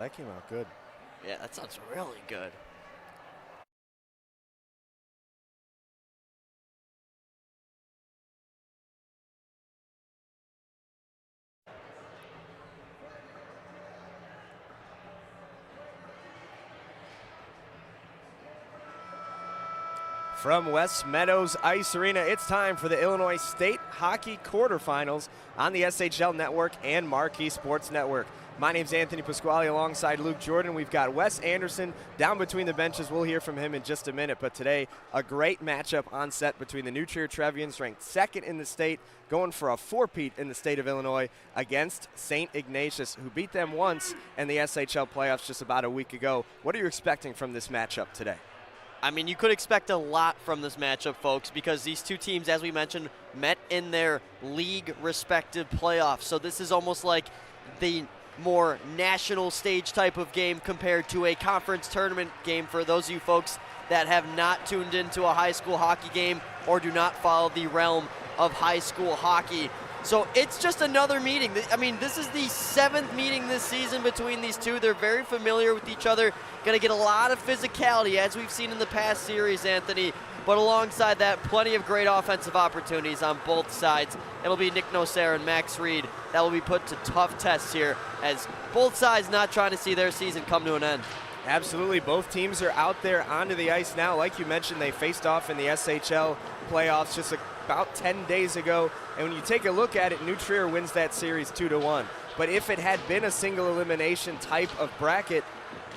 That came out good. Yeah, that sounds really good. From West Meadows Ice Arena, it's time for the Illinois State Hockey Quarterfinals on the SHL Network and Marquee Sports Network. My name's Anthony Pasquale alongside Luke Jordan. We've got Wes Anderson down between the benches. We'll hear from him in just a minute, but today a great matchup on set between the New Trier Trevians, ranked second in the state, going for a four-peat in the state of Illinois against St. Ignatius, who beat them once in the SHL playoffs just about a week ago. What are you expecting from this matchup today? I mean, you could expect a lot from this matchup, folks, because these two teams, as we mentioned, met in their league respective playoffs. So this is almost like the more national stage type of game compared to a conference tournament game for those of you folks that have not tuned into a high school hockey game or do not follow the realm of high school hockey. So it's just another meeting. I mean, this is the 7th meeting this season between these two. They're very familiar with each other. Going to get a lot of physicality, as we've seen in the past series, Anthony. But alongside that, plenty of great offensive opportunities on both sides. It'll be Nick Nocera and Max Reed that will be put to tough tests here, as both sides not trying to see their season come to an end. Absolutely. Both teams are out there onto the ice now. Like you mentioned, they faced off in the SHL playoffs just about 10 days ago. And when you take a look at it, New Trier wins that series 2-1. But if it had been a single elimination type of bracket,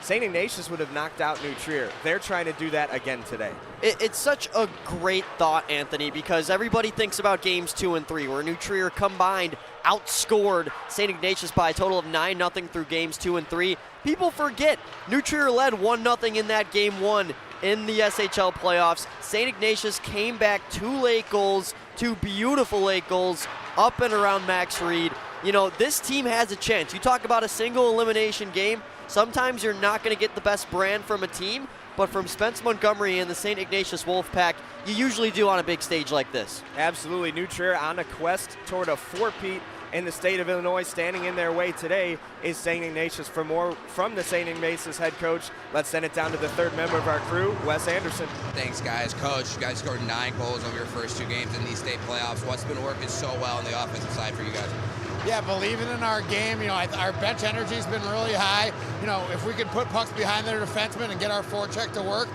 St. Ignatius would have knocked out New Trier. They're trying to do that again today. It's such a great thought, Anthony, because everybody thinks about games 2 and 3, where New Trier combined outscored St. Ignatius by a total of 9-0 through games 2 and 3. People forget New Trier led 1-0 in that game 1 in the SHL playoffs. St. Ignatius came back 2 late goals, 2 beautiful late goals up and around Max Reed. You know, this team has a chance. You talk about a single elimination game. Sometimes you're not going to get the best brand from a team, but from Spence Montgomery and the St. Ignatius Wolfpack, you usually do on a big stage like this. Absolutely. New Trier on a quest toward a four-peat in the state of Illinois. Standing in their way today is St. Ignatius. For more from the St. Ignatius head coach, let's send it down to the third member of our crew, Wes Anderson. Thanks, guys. Coach, you guys scored 9 goals over your first 2 games in these state playoffs. What's been working so well on the offensive side for you guys? Yeah, believing in our game. You know, our bench energy's been really high. You know, if we can put pucks behind their defensemen and get our forecheck to work,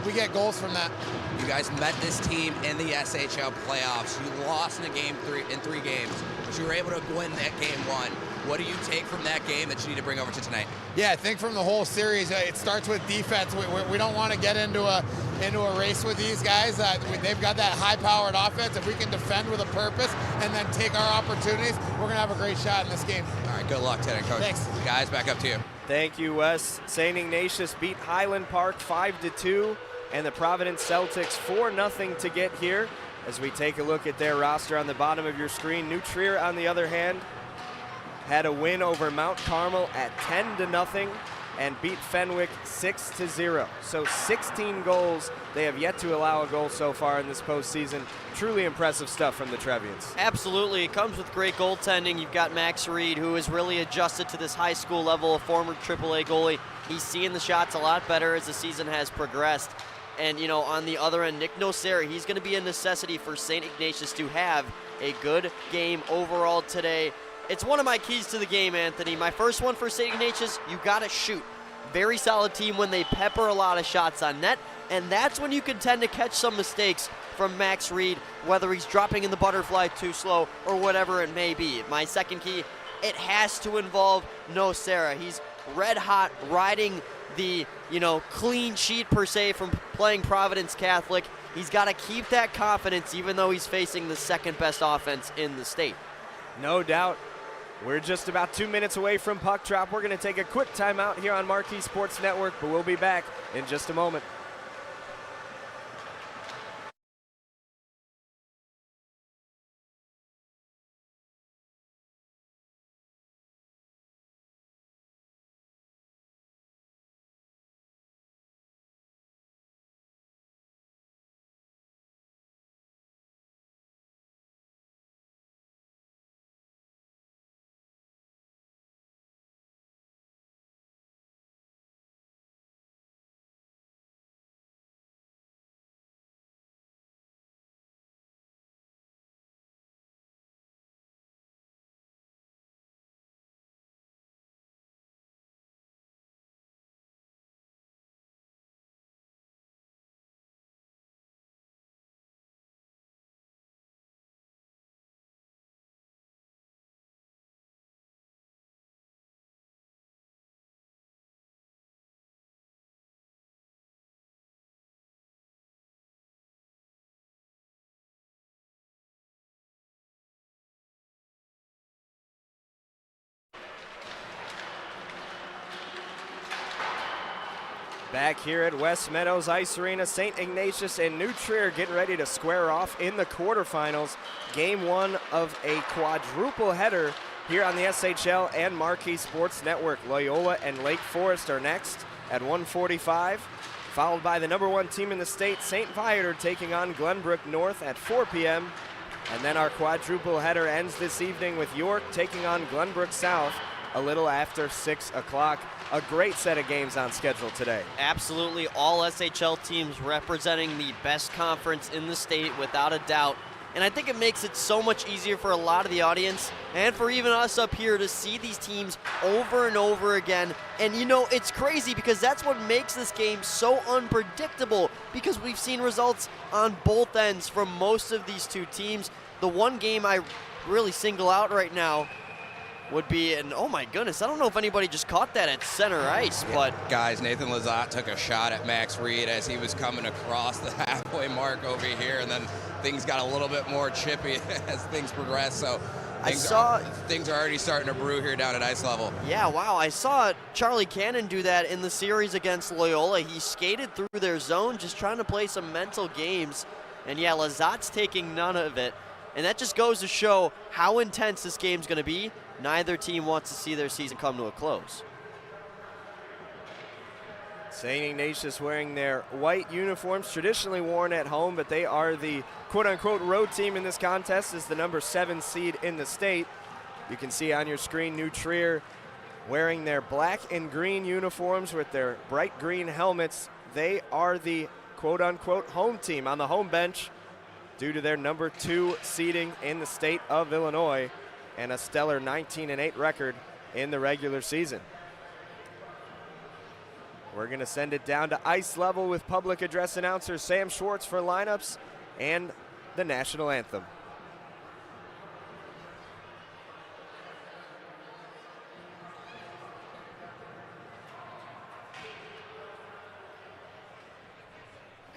we get goals from that. You guys met this team in the SHL playoffs. You lost in three games, but you were able to win that game 1. What do you take from that game that you need to bring over to tonight? Yeah, I think from the whole series, it starts with defense. We don't want to get into a race with these guys. They've got that high-powered offense. If we can defend with a purpose and then take our opportunities, we're going to have a great shot in this game. All right, good luck today, Coach. Thanks. Guys, back up to you. Thank you, Wes. St. Ignatius beat Highland Park 5-2, and the Providence Celtics 4-0 to get here. As we take a look at their roster on the bottom of your screen, New Trier, on the other hand, had a win over Mount Carmel at 10-0 and beat Fenwick 6-0. So 16 goals. They have yet to allow a goal so far in this postseason. Truly impressive stuff from the Trevians. Absolutely. It comes with great goaltending. You've got Max Reed, who has really adjusted to this high school level, a former AAA goalie. He's seeing the shots a lot better as the season has progressed. And, you know, on the other end, Nick Nocera, he's going to be a necessity for St. Ignatius to have a good game overall today. It's one of my keys to the game, Anthony. My first one for St. Ignatius, you got to shoot. Very solid team when they pepper a lot of shots on net, and that's when you can tend to catch some mistakes from Max Reed, whether he's dropping in the butterfly too slow or whatever it may be. My second key, it has to involve Nocera. He's red hot, riding the, clean sheet per se from playing Providence Catholic. He's got to keep that confidence even though he's facing the second best offense in the state. No doubt. We're just about 2 minutes away from puck drop. We're going to take a quick timeout here on Marquee Sports Network, but we'll be back in just a moment. Back here at West Meadows Ice Arena, St. Ignatius and New Trier getting ready to square off in the quarterfinals. Game 1 of a quadruple header here on the SHL and Marquee Sports Network. Loyola and Lake Forest are next at 1:45, followed by the #1 team in the state, St. Viator, taking on Glenbrook North at 4 p.m. And then our quadruple header ends this evening with York taking on Glenbrook South a little after 6 o'clock. A great set of games on schedule today. Absolutely, all SHL teams representing the best conference in the state without a doubt. And I think it makes it so much easier for a lot of the audience and for even us up here to see these teams over and over again. And you know, it's crazy because that's what makes this game so unpredictable, because we've seen results on both ends from most of these two teams. The one game I really single out right now would be, and oh my goodness, I don't know if anybody just caught that at center ice, but guys, Nathan Lazat took a shot at Max Reed as he was coming across the halfway mark over here, and then things got a little bit more chippy as things progressed. So things are already starting to brew here down at ice level. Yeah, wow, I saw Charlie Cannon do that in the series against Loyola. He skated through their zone just trying to play some mental games, and yeah, Lazat's taking none of it. And that just goes to show how intense this game's going to be. Neither team wants to see their season come to a close. St. Ignatius wearing their white uniforms, traditionally worn at home, but they are the quote-unquote road team in this contest as the #7 seed in the state. You can see on your screen New Trier wearing their black and green uniforms with their bright green helmets. They are the quote-unquote home team on the home bench due to their #2 seeding in the state of Illinois and a stellar 19-8 record in the regular season. We're going to send it down to ice level with public address announcer Sam Schwartz for lineups and the national anthem.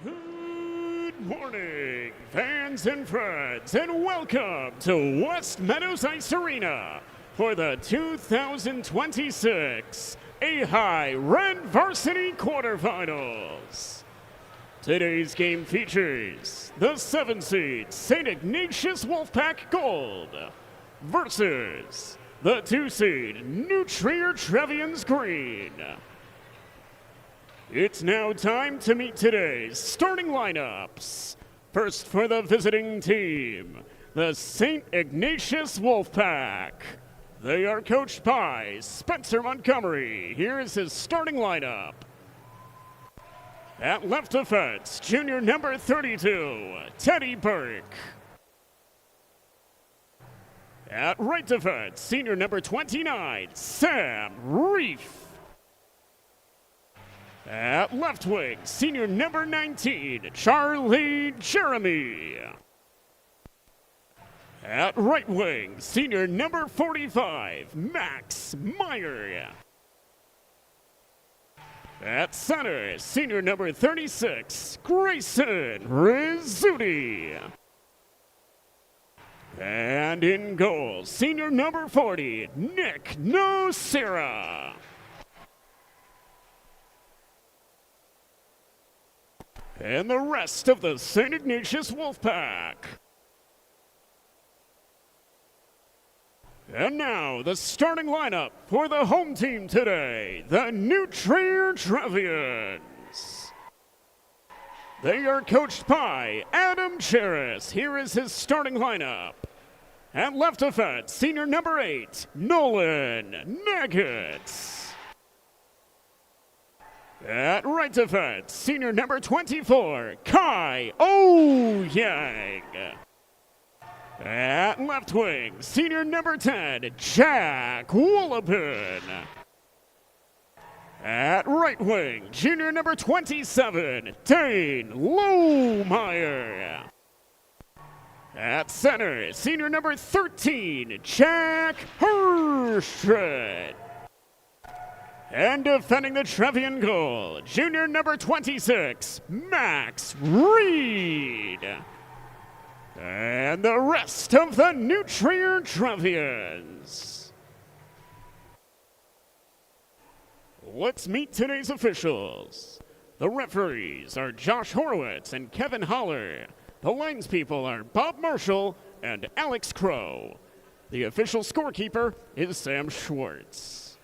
Good morning, fans and friends, and welcome to West Meadows Ice Arena for the 2026 AHAI Red Varsity Quarterfinals. Today's game features the 7-seed St. Ignatius Wolfpack Gold versus the 2-seed New Trier Trevians Green. It's now time to meet today's starting lineups. First for the visiting team, the St. Ignatius Wolfpack. They are coached by Spencer Montgomery. Here is his starting lineup. At left defense, junior number 32, Teddy Burke. At right defense, senior number 29, Sam Reef. At left wing, senior number 19, Charlie Jeremy. At right wing, senior number 45, Max Meyer. At center, senior number 36, Grayson Rizzuti. And in goal, senior number 40, Nick Nocera. And the rest of the St. Ignatius Wolfpack. And now, the starting lineup for the home team today, the New Trier Trevians. They are coached by Adam Cheris. Here is his starting lineup. At left defense, senior number 8, Nolan Nuggets. At right defense, senior number 24, Kai Yang. At left wing, senior number 10, Jack Woolapin. At right wing, junior number 27, Dane Lohmeyer. At center, senior number 13, Jack Herstred. And defending the Trevian goal, junior number 26, Max Reed. And the rest of the New Trier Trevians. Let's meet today's officials. The referees are Josh Horowitz and Kevin Holler. The linespeople are Bob Marshall and Alex Crow. The official scorekeeper is Sam Schwartz.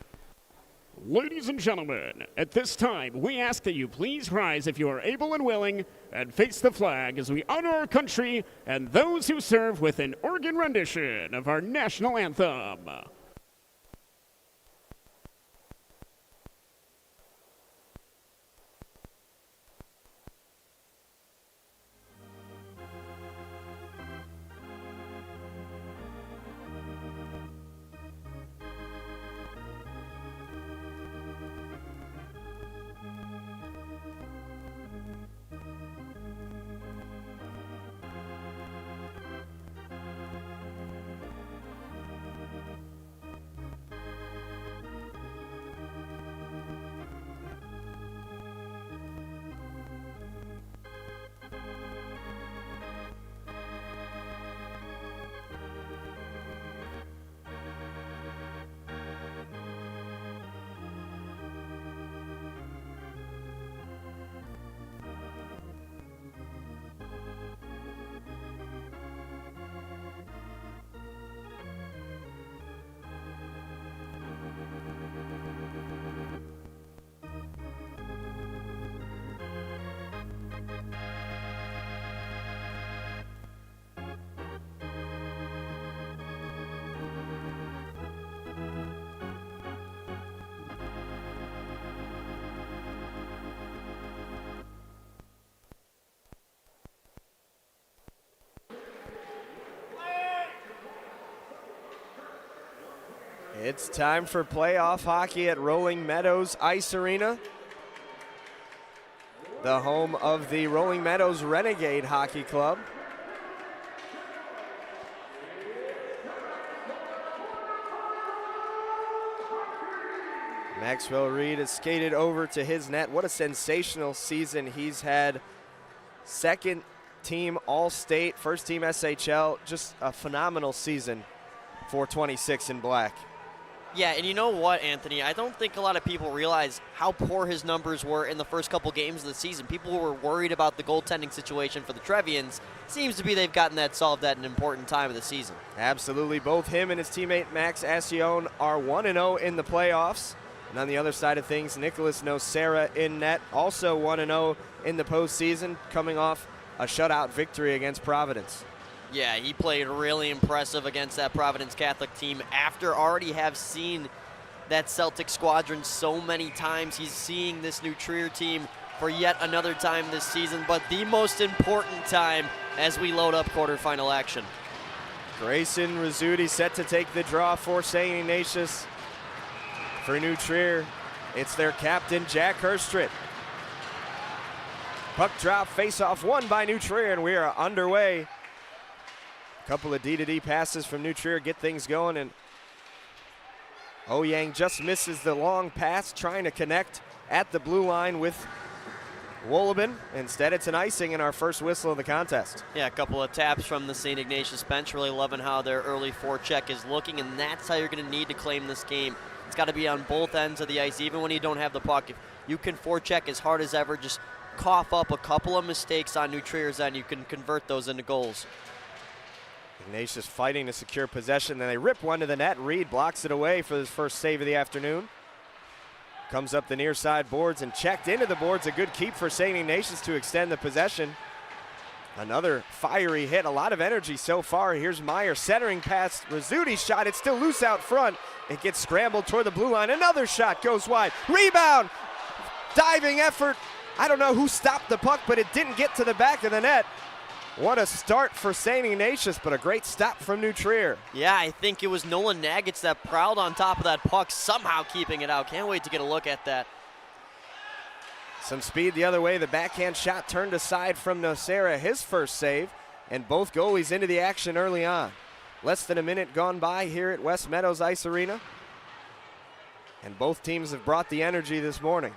Ladies and gentlemen, at this time, we ask that you please rise if you are able and willing and face the flag as we honor our country and those who serve with an organ rendition of our national anthem. It's time for playoff hockey at Rolling Meadows Ice Arena, the home of the Rolling Meadows Renegade Hockey Club. Maxwell Reed has skated over to his net. What a sensational season he's had. Second team All-State, first team SHL, just a phenomenal season for 26 in black. Yeah, and you know what, Anthony? I don't think a lot of people realize how poor his numbers were in the first couple games of the season. People were worried about the goaltending situation for the Trevians. Seems to be they've gotten that solved at an important time of the season. Absolutely. Both him and his teammate Max Ascione are 1-0 in the playoffs. And on the other side of things, Nicholas Nocera in net, also 1-0 in the postseason, coming off a shutout victory against Providence. Yeah, he played really impressive against that Providence Catholic team after already have seen that Celtic squadron so many times. He's seeing this new Trier team for yet another time this season, but the most important time as we load up quarterfinal action. Grayson Rizzuti set to take the draw for St. Ignatius. For New Trier, it's their captain, Jack Herstrit. Puck drop, face-off won by New Trier, and we are underway. Couple of D-to-D passes from New Trier get things going, and Oyang just misses the long pass, trying to connect at the blue line with Wolleben. Instead, it's an icing in our first whistle of the contest. Yeah, a couple of taps from the St. Ignatius bench. Really loving how their early forecheck is looking, and that's how you're going to need to claim this game. It's got to be on both ends of the ice, even when you don't have the puck. If you can forecheck as hard as ever, just cough up a couple of mistakes on New Trier's end, you can convert those into goals. Ignatius fighting to secure possession, then they rip one to the net. Reed blocks it away for his first save of the afternoon. Comes up the near side boards and checked into the boards. A good keep for St. Ignatius to extend the possession. Another fiery hit, a lot of energy so far. Here's Meyer centering past Rizzuti's shot. It's still loose out front. It gets scrambled toward the blue line. Another shot goes wide. Rebound, diving effort. I don't know who stopped the puck, but it didn't get to the back of the net. What a start for St. Ignatius, but a great stop from New Trier. Yeah, I think it was Nolan Nagets that prowled on top of that puck, somehow keeping it out. Can't wait to get a look at that. Some speed the other way. The backhand shot turned aside from Nocera, his first save, and both goalies into the action early on. Less than a minute gone by here at West Meadows Ice Arena, and both teams have brought the energy this morning.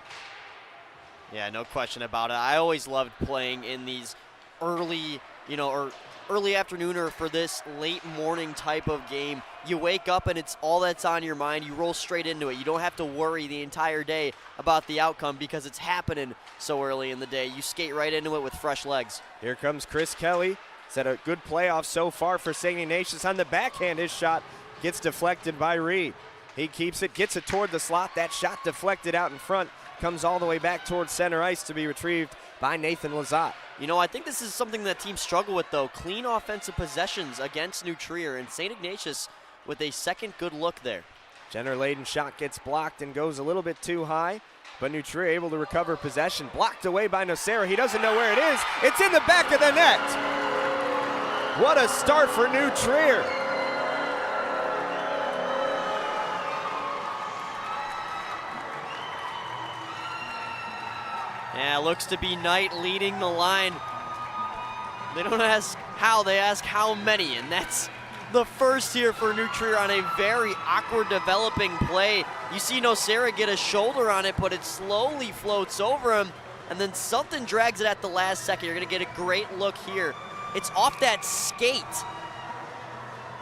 Yeah, no question about it. I always loved playing in these early, or early afternooner for this late morning type of game, you wake up and it's all that's on your mind. You roll straight into it. You don't have to worry the entire day about the outcome because it's happening so early in the day. You skate right into it with fresh legs. Here comes Chris Kelly. He's had a good playoff so far for St. Ignatius. On the backhand, his shot gets deflected by Reed. He keeps it, gets it toward the slot. That shot deflected out in front, comes all the way back towards center ice to be retrieved by Nathan Lazat. You know, I think this is something that teams struggle with, though. Clean offensive possessions against New Trier, and St. Ignatius with a second good look there. Jenner Layden's shot gets blocked and goes a little bit too high, but New Trier able to recover possession. Blocked away by Nocera. He doesn't know where it is. It's in the back of the net. What a start for New Trier. Yeah, looks to be Knight leading the line. They don't ask how, they ask how many, and that's the first here for New Trier on a very awkward developing play. You see Nocera get a shoulder on it, but it slowly floats over him, and then something drags it at the last second. You're gonna get a great look here. It's off that skate,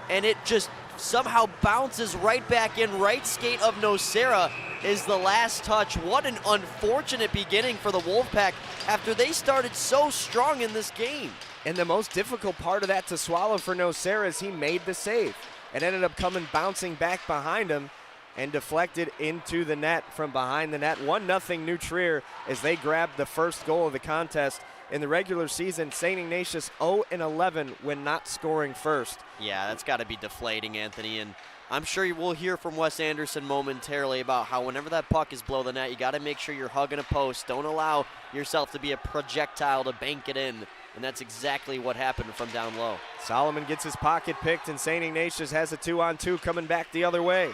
and it just somehow bounces right back in. Right skate of Nocera is the last touch. What an unfortunate beginning for the Wolfpack after they started so strong in this game. And the most difficult part of that to swallow for Nocera is he made the save. It ended up bouncing back behind him and deflected into the net from behind the net. 1-0 New Trier as they grabbed the first goal of the contest. In the regular season, St. Ignatius 0-11 when not scoring first. Yeah, that's got to be deflating, Anthony, and I'm sure you will hear from Wes Anderson momentarily about how whenever that puck is below the net, you got to make sure you're hugging a post. Don't allow yourself to be a projectile to bank it in, and that's exactly what happened from down low. Solomon gets his pocket picked, and St. Ignatius has a 2-on-2 coming back the other way.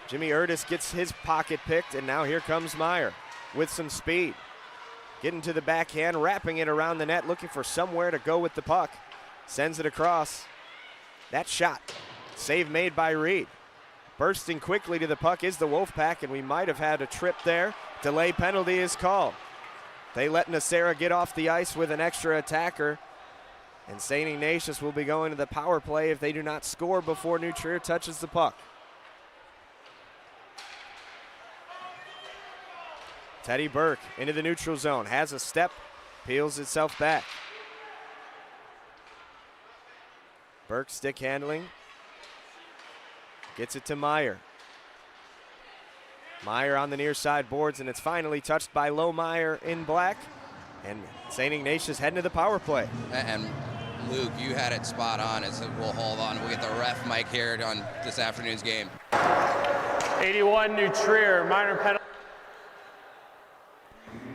Jimmy Erdis gets his pocket picked, and now here comes Meyer with some speed. Getting to the backhand, wrapping it around the net, looking for somewhere to go with the puck. Sends it across. That shot. Save made by Reed. Bursting quickly to the puck is the Wolfpack, and we might have had a trip there. Delay penalty is called. They let Nocera get off the ice with an extra attacker, and St. Ignatius will be going to the power play if they do not score before New Trier touches the puck. Teddy Burke into the neutral zone, has a step, peels itself back. Burke stick handling, gets it to Meyer. Meyer on the near side boards, and it's finally touched by Lohmeyer in black, and St. Ignatius heading to the power play. And Luke, you had it spot on. As we'll hold on. We'll get the ref mic here on this afternoon's game. 81 New Trier, minor penalty.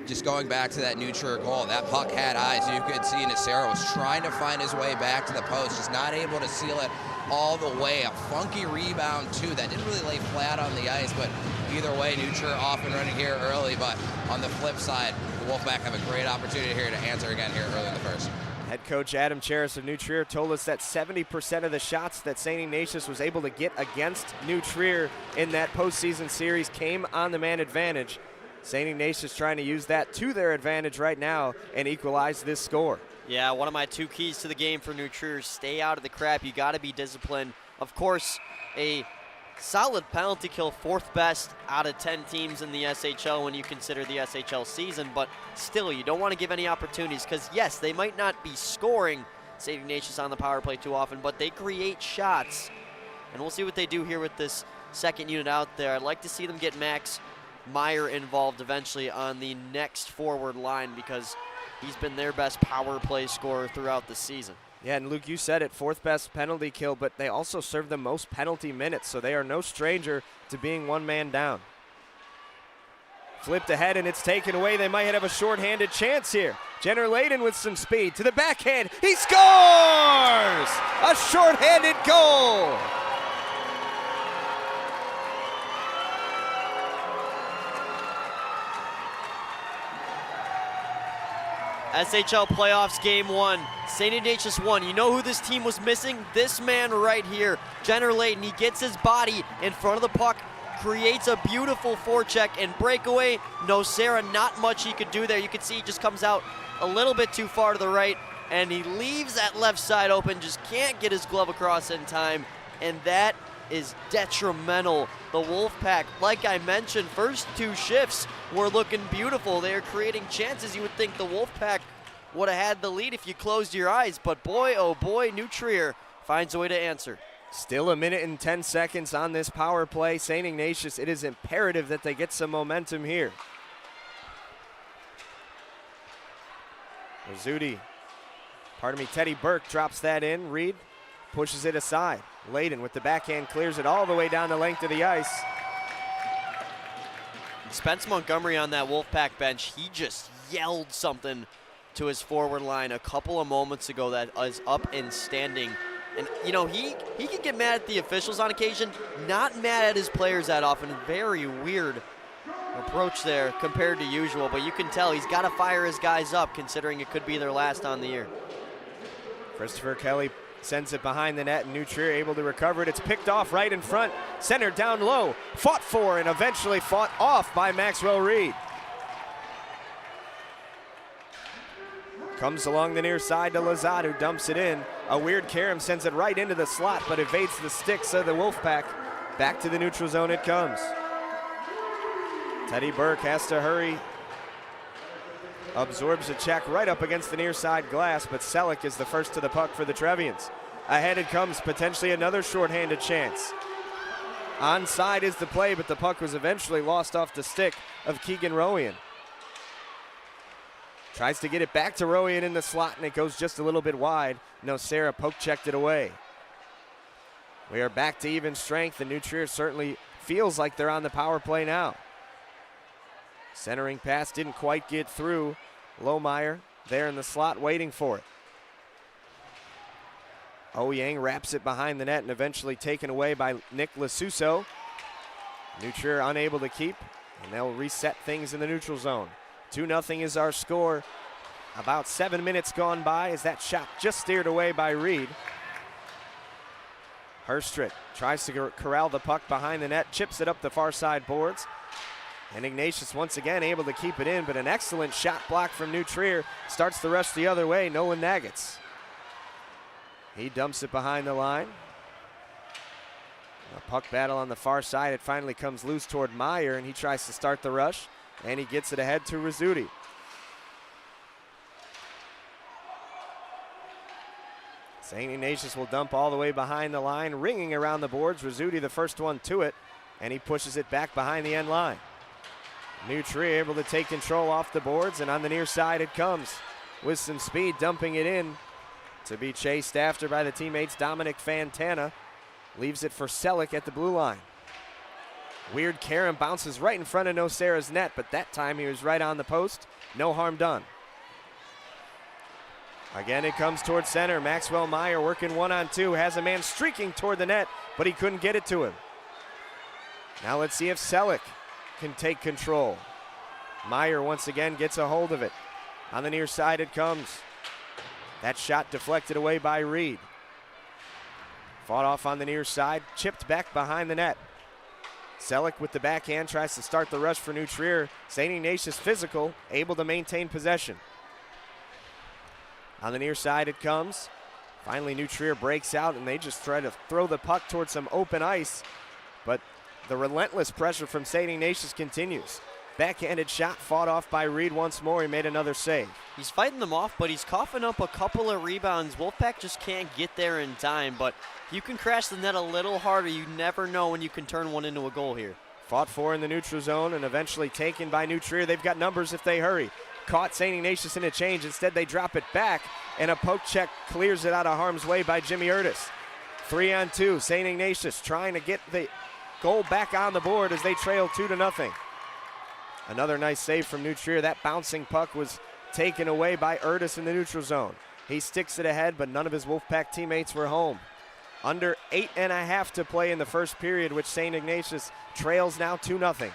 Just going back to that New Trier goal, that puck had eyes. You could see Nocera was trying to find his way back to the post, just not able to seal it all the way. A funky rebound, too. That didn't really lay flat on the ice, but either way, New Trier off and running here early. But on the flip side, the Wolfpack have a great opportunity here to answer again here early in the first. Head coach Adam Cheris of New Trier told us that 70% of the shots that St. Ignatius was able to get against New Trier in that postseason series came on the man advantage. St. Ignatius trying to use that to their advantage right now and equalize this score. Yeah, one of my two keys to the game for New Trier, stay out of the crap. You got to be disciplined. Of course, a solid penalty kill, 4th best out of 10 teams in the SHL when you consider the SHL season, but still, you don't want to give any opportunities because, yes, they might not be scoring St. Ignatius on the power play too often, but they create shots, and we'll see what they do here with this second unit out there. I'd like to see them get Max Meyer involved eventually on the next forward line because he's been their best power play scorer throughout the season. Yeah, and Luke, you said it, 4th best penalty kill, but they also serve the most penalty minutes, so they are no stranger to being one man down. Flipped ahead and it's taken away. They might have a shorthanded chance here. Jenner Layden with some speed to the backhand. He scores! A shorthanded goal! SHL playoffs game 1, St. Ignatius won. You know who this team was missing? This man right here, Jenner Layden. He gets his body in front of the puck, creates a beautiful forecheck and breakaway. Nocera, not much he could do there. You can see he just comes out a little bit too far to the right. and he leaves that left side open, just can't get his glove across in time, and that is detrimental. The Wolfpack, like I mentioned, first 2 shifts were looking beautiful. They are creating chances. You would think the Wolfpack would have had the lead if you closed your eyes, but boy, oh boy, New Trier finds a way to answer. Still 1 minute and 10 seconds on this power play. St. Ignatius, it is imperative that they get some momentum here. Teddy Burke drops that in. Reed pushes it aside. Layden with the backhand clears it all the way down the length of the ice. Spence Montgomery on that Wolfpack bench, he just yelled something to his forward line a couple of moments ago that is up and standing. And, you know, he can get mad at the officials on occasion, not mad at his players that often. Very weird approach there compared to usual, but you can tell he's got to fire his guys up considering it could be their last on the year. Christopher Kelly sends it behind the net, and New Trier able to recover it. It's picked off right in front, centered down low, fought for and eventually fought off by Maxwell Reed. Comes along the near side to Lazard, who dumps it in. A weird carom sends it right into the slot, but evades the sticks of the Wolfpack. Back to the neutral zone it comes. Teddy Burke has to hurry. Absorbs a check right up against the near side glass, but Selleck is the first to the puck for the Trevians. Ahead it comes, potentially another shorthanded chance. Onside is the play, but the puck was eventually lost off the stick of Keegan Rowian. Tries to get it back to Rowian in the slot, and it goes just a little bit wide. Sarah poke checked it away. We are back to even strength, and New Trier certainly feels like they're on the power play now. Centering pass didn't quite get through. Lohmeyer there in the slot waiting for it. Yang wraps it behind the net and eventually taken away by Nick Lasuso. New Trier unable to keep, and they'll reset things in the neutral zone. 2-0 is our score. About 7 minutes gone by as that shot just steered away by Reed. Herstrit tries to corral the puck behind the net, chips it up the far side boards. And Ignatius once again able to keep it in, but an excellent shot block from New Trier starts the rush the other way. Nolan Nagitz. He dumps it behind the line. A puck battle on the far side. It finally comes loose toward Meyer, and he tries to start the rush, and he gets it ahead to Rizzuti. St. Ignatius will dump all the way behind the line, ringing around the boards. Rizzuti the first one to it, and he pushes it back behind the end line. New Trier able to take control off the boards, and on the near side it comes with some speed, dumping it in to be chased after by the teammates. Dominic Fantana leaves it for Selleck at the blue line. Weird carom bounces right in front of Nocera's net, but that time he was right on the post. No harm done. Again, it comes towards center. Maxwell Meyer working 1-on-2, has a man streaking toward the net, but he couldn't get it to him. Now let's see if Selleck can take control. Meyer once again gets a hold of it. On the near side it comes. That shot deflected away by Reed. Fought off on the near side, chipped back behind the net. Selleck with the backhand tries to start the rush for New Trier. St. Ignatius physical, able to maintain possession. On the near side it comes. Finally New Trier breaks out, and they just try to throw the puck towards some open ice, but the relentless pressure from St. Ignatius continues. Backhanded shot fought off by Reed once more. He made another save. He's fighting them off, but he's coughing up a couple of rebounds. Wolfpack just can't get there in time, but you can crash the net a little harder. You never know when you can turn one into a goal here. Fought for in the neutral zone and eventually taken by New Trier. They've got numbers if they hurry. Caught St. Ignatius in a change. Instead, they drop it back, and a poke check clears it out of harm's way by Jimmy Erdis. 3-on-2. St. Ignatius trying to get the goal back on the board as they trail 2-0. Another nice save from New Trier. That bouncing puck was taken away by Erdis in the neutral zone. He sticks it ahead, but none of his Wolfpack teammates were home. Under 8.5 to play in the first period, which St. Ignatius trails now 2-0.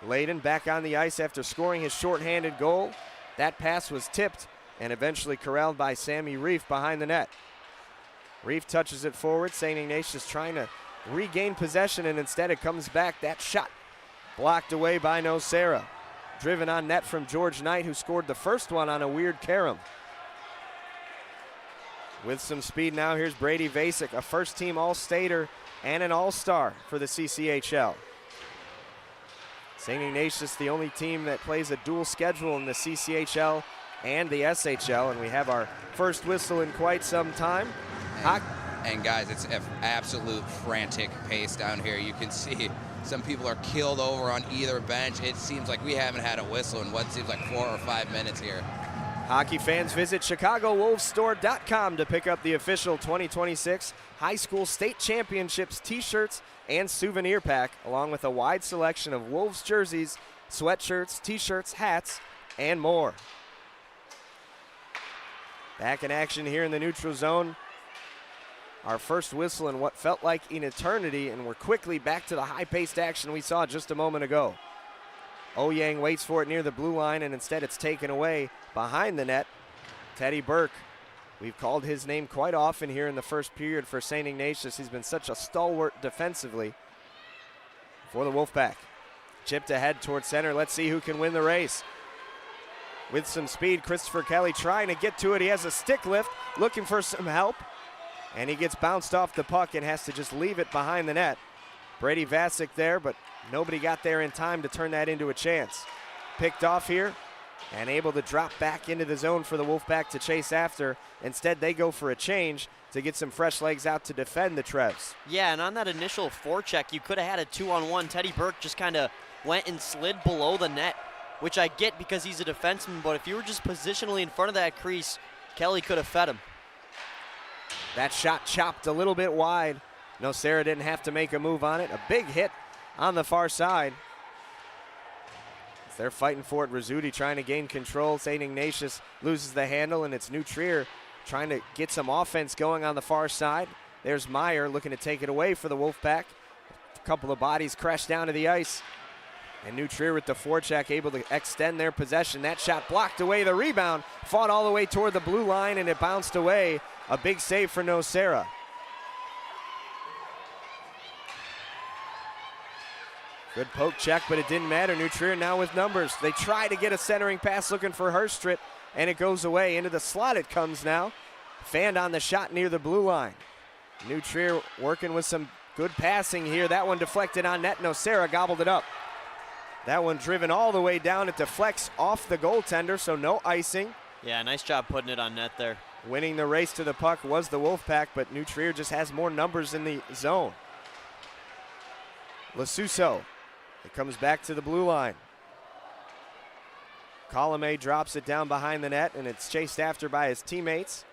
Layden back on the ice after scoring his shorthanded goal. That pass was tipped and eventually corralled by Sammy Reef behind the net. Reef touches it forward. St. Ignatius trying to regain possession, and instead it comes back. That shot blocked away by Nocera. driven on net from George Knight, who scored the first one on a weird carom. With some speed now, here's Brady Vasic, a first-team All-Stater and an All-Star for the CCHL. St. Ignatius, the only team that plays a dual schedule in the CCHL and the SHL, and we have our first whistle in quite some time. And guys, it's an absolute frantic pace down here. You can see some people are killed over on either bench. It seems like we haven't had a whistle in what seems like 4 or 5 minutes here. Hockey fans, visit ChicagoWolvesStore.com to pick up the official 2026 High School State Championships t-shirts and souvenir pack, along with a wide selection of Wolves jerseys, sweatshirts, t-shirts, hats, and more. Back in action here in the neutral zone. Our first whistle in what felt like an eternity, and we're quickly back to the high-paced action we saw just a moment ago. Oyang waits for it near the blue line, and instead it's taken away behind the net. Teddy Burke, we've called his name quite often here in the first period for St. Ignatius. He's been such a stalwart defensively for the Wolfpack. Chipped ahead towards center. Let's see who can win the race. With some speed, Christopher Kelly trying to get to it. He has a stick lift, looking for some help, and he gets bounced off the puck and has to just leave it behind the net. Brady Vasic there, but nobody got there in time to turn that into a chance. Picked off here and able to drop back into the zone for the Wolfpack to chase after. Instead, they go for a change to get some fresh legs out to defend the Trevs. Yeah, and on that initial forecheck, you could have had a 2-on-1. Teddy Burke just kind of went and slid below the net, which I get because he's a defenseman, but if you were just positionally in front of that crease, Kelly could have fed him. That shot chopped a little bit wide. No, Sarah didn't have to make a move on it. A big hit on the far side. They're fighting for it. Rizzuti trying to gain control. St. Ignatius loses the handle, and it's New Trier trying to get some offense going on the far side. There's Meyer looking to take it away for the Wolfpack. A couple of bodies crash down to the ice. And New Trier with the forecheck able to extend their possession. That shot blocked away. The rebound fought all the way toward the blue line, and it bounced away. A big save for Nocera. Good poke check, but it didn't matter. New Trier now with numbers. They try to get a centering pass looking for Herstrit, and it goes away. Into the slot it comes now. Fanned on the shot near the blue line. New Trier working with some good passing here. That one deflected on net. Nocera gobbled it up. That one driven all the way down. It deflects off the goaltender, so no icing. Yeah, nice job putting it on net there. Winning the race to the puck was the Wolfpack, but New Trier just has more numbers in the zone. Lasuso. It comes back to the blue line. Colomé drops it down behind the net, and it's chased after by his teammates.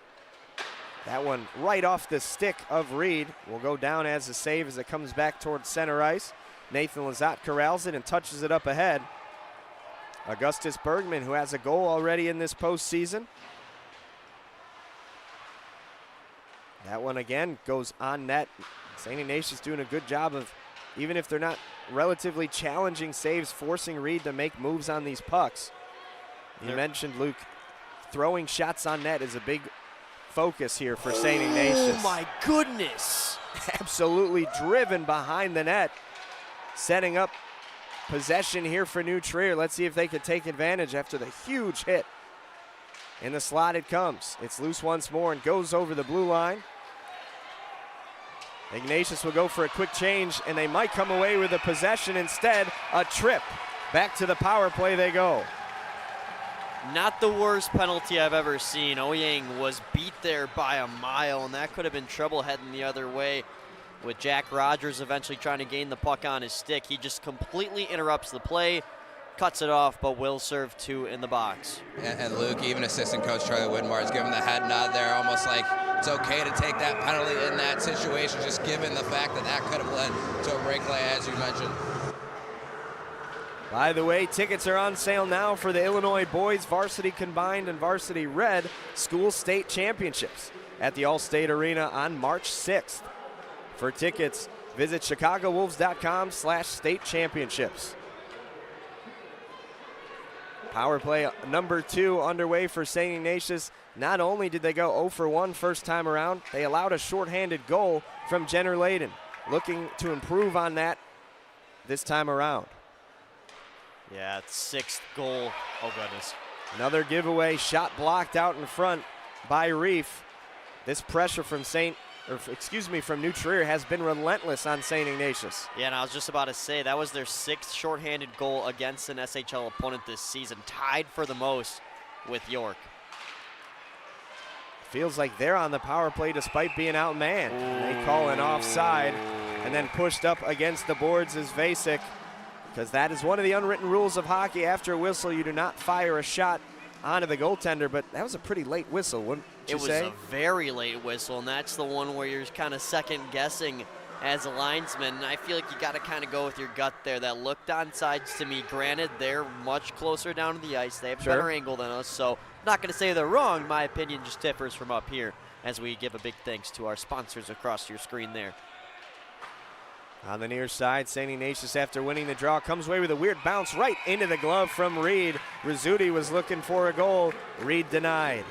That one right off the stick of Reed will go down as a save as it comes back towards center ice. Nathan Lazat corrals it and touches it up ahead. Augustus Bergman, who has a goal already in this postseason. That one again goes on net. St. Ignatius doing a good job of, even if they're not relatively challenging saves, forcing Reed to make moves on these pucks. You mentioned, Luke, throwing shots on net is a big focus here for St. Ignatius. Oh my goodness. Absolutely driven behind the net. Setting up possession here for New Trier. Let's see if they can take advantage after the huge hit. In the slot it comes. It's loose once more and goes over the blue line. Ignatius will go for a quick change, and they might come away with a possession. Instead, a trip. Back to the power play they go. Not the worst penalty I've ever seen. Oyang was beat there by a mile, and that could have been trouble heading the other way. With Jack Rogers eventually trying to gain the puck on his stick, he just completely interrupts the play, cuts it off, but will serve two in the box. And Luke, even assistant coach Charlie Widmar is giving the head nod there, almost like it's okay to take that penalty in that situation, just given the fact that that could have led to a breakaway, as you mentioned. By the way, tickets are on sale now for the Illinois Boys Varsity Combined and Varsity Red School State Championships at the All-State Arena on March 6th. For tickets, visit ChicagoWolves.com/state championships. Power play number 2 underway for St. Ignatius. Not only did they go 0 for 1 first time around, they allowed a shorthanded goal from Jenner Layden. Looking to improve on that this time around. Yeah, it's sixth goal. Oh, goodness. Another giveaway shot blocked out in front by Reef. This pressure from from New Trier has been relentless on St. Ignatius. Yeah, and I was just about to say that was their sixth shorthanded goal against an SHL opponent this season, tied for the most with York. Feels like they're on the power play despite being outmanned. They call an offside, and then pushed up against the boards is Vasek, because that is one of the unwritten rules of hockey. After a whistle, you do not fire a shot onto the goaltender, but that was a pretty late whistle, wouldn't you say? It was a very late whistle, and that's the one where you're kind of second guessing as a linesman. And I feel like you got to kind of go with your gut there. That looked onsides to me. Granted, they're much closer down to the ice. They have a better angle than us, so not going to say they're wrong. My opinion just differs from up here as we give a big thanks to our sponsors across your screen there. On the near side, St. Ignatius, after winning the draw, comes away with a weird bounce right into the glove from Reed. Rizzuti was looking for a goal. Reed denied.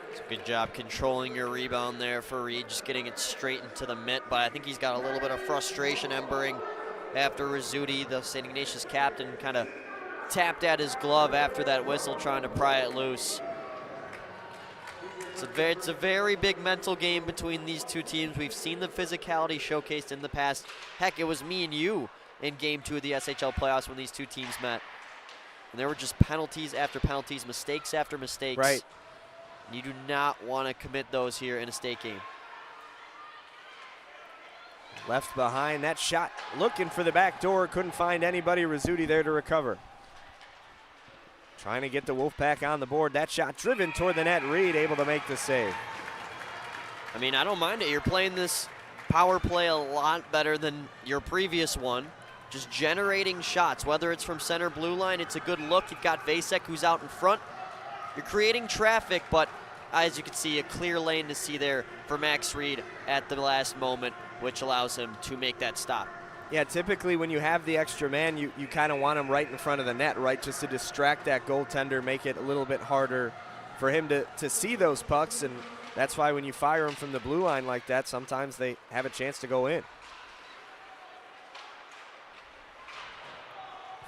It's a good job controlling your rebound there for Reed, just getting it straight into the mitt. But I think he's got a little bit of frustration embering after Rizzuti, the St. Ignatius captain, kind of tapped at his glove after that whistle, trying to pry it loose. It's a very big mental game between these two teams. We've seen the physicality showcased in the past. Heck, it was me and you in Game 2 of the SHL playoffs when these two teams met. And there were just penalties after penalties, mistakes after mistakes. Right. You do not want to commit those here in a state game. Left behind, that shot looking for the back door. Couldn't find anybody. Rizzuti there to recover. Trying to get the Wolfpack on the board. That shot driven toward the net. Reed able to make the save. I mean, I don't mind it. You're playing this power play a lot better than your previous one. Just generating shots, whether it's from center blue line, it's a good look. You've got Vasek who's out in front. You're creating traffic, but as you can see, a clear lane to see there for Max Reed at the last moment, which allows him to make that stop. Yeah, typically when you have the extra man, you kind of want him right in front of the net, right? Just to distract that goaltender, make it a little bit harder for him to see those pucks. And that's why when you fire them from the blue line like that, sometimes they have a chance to go in.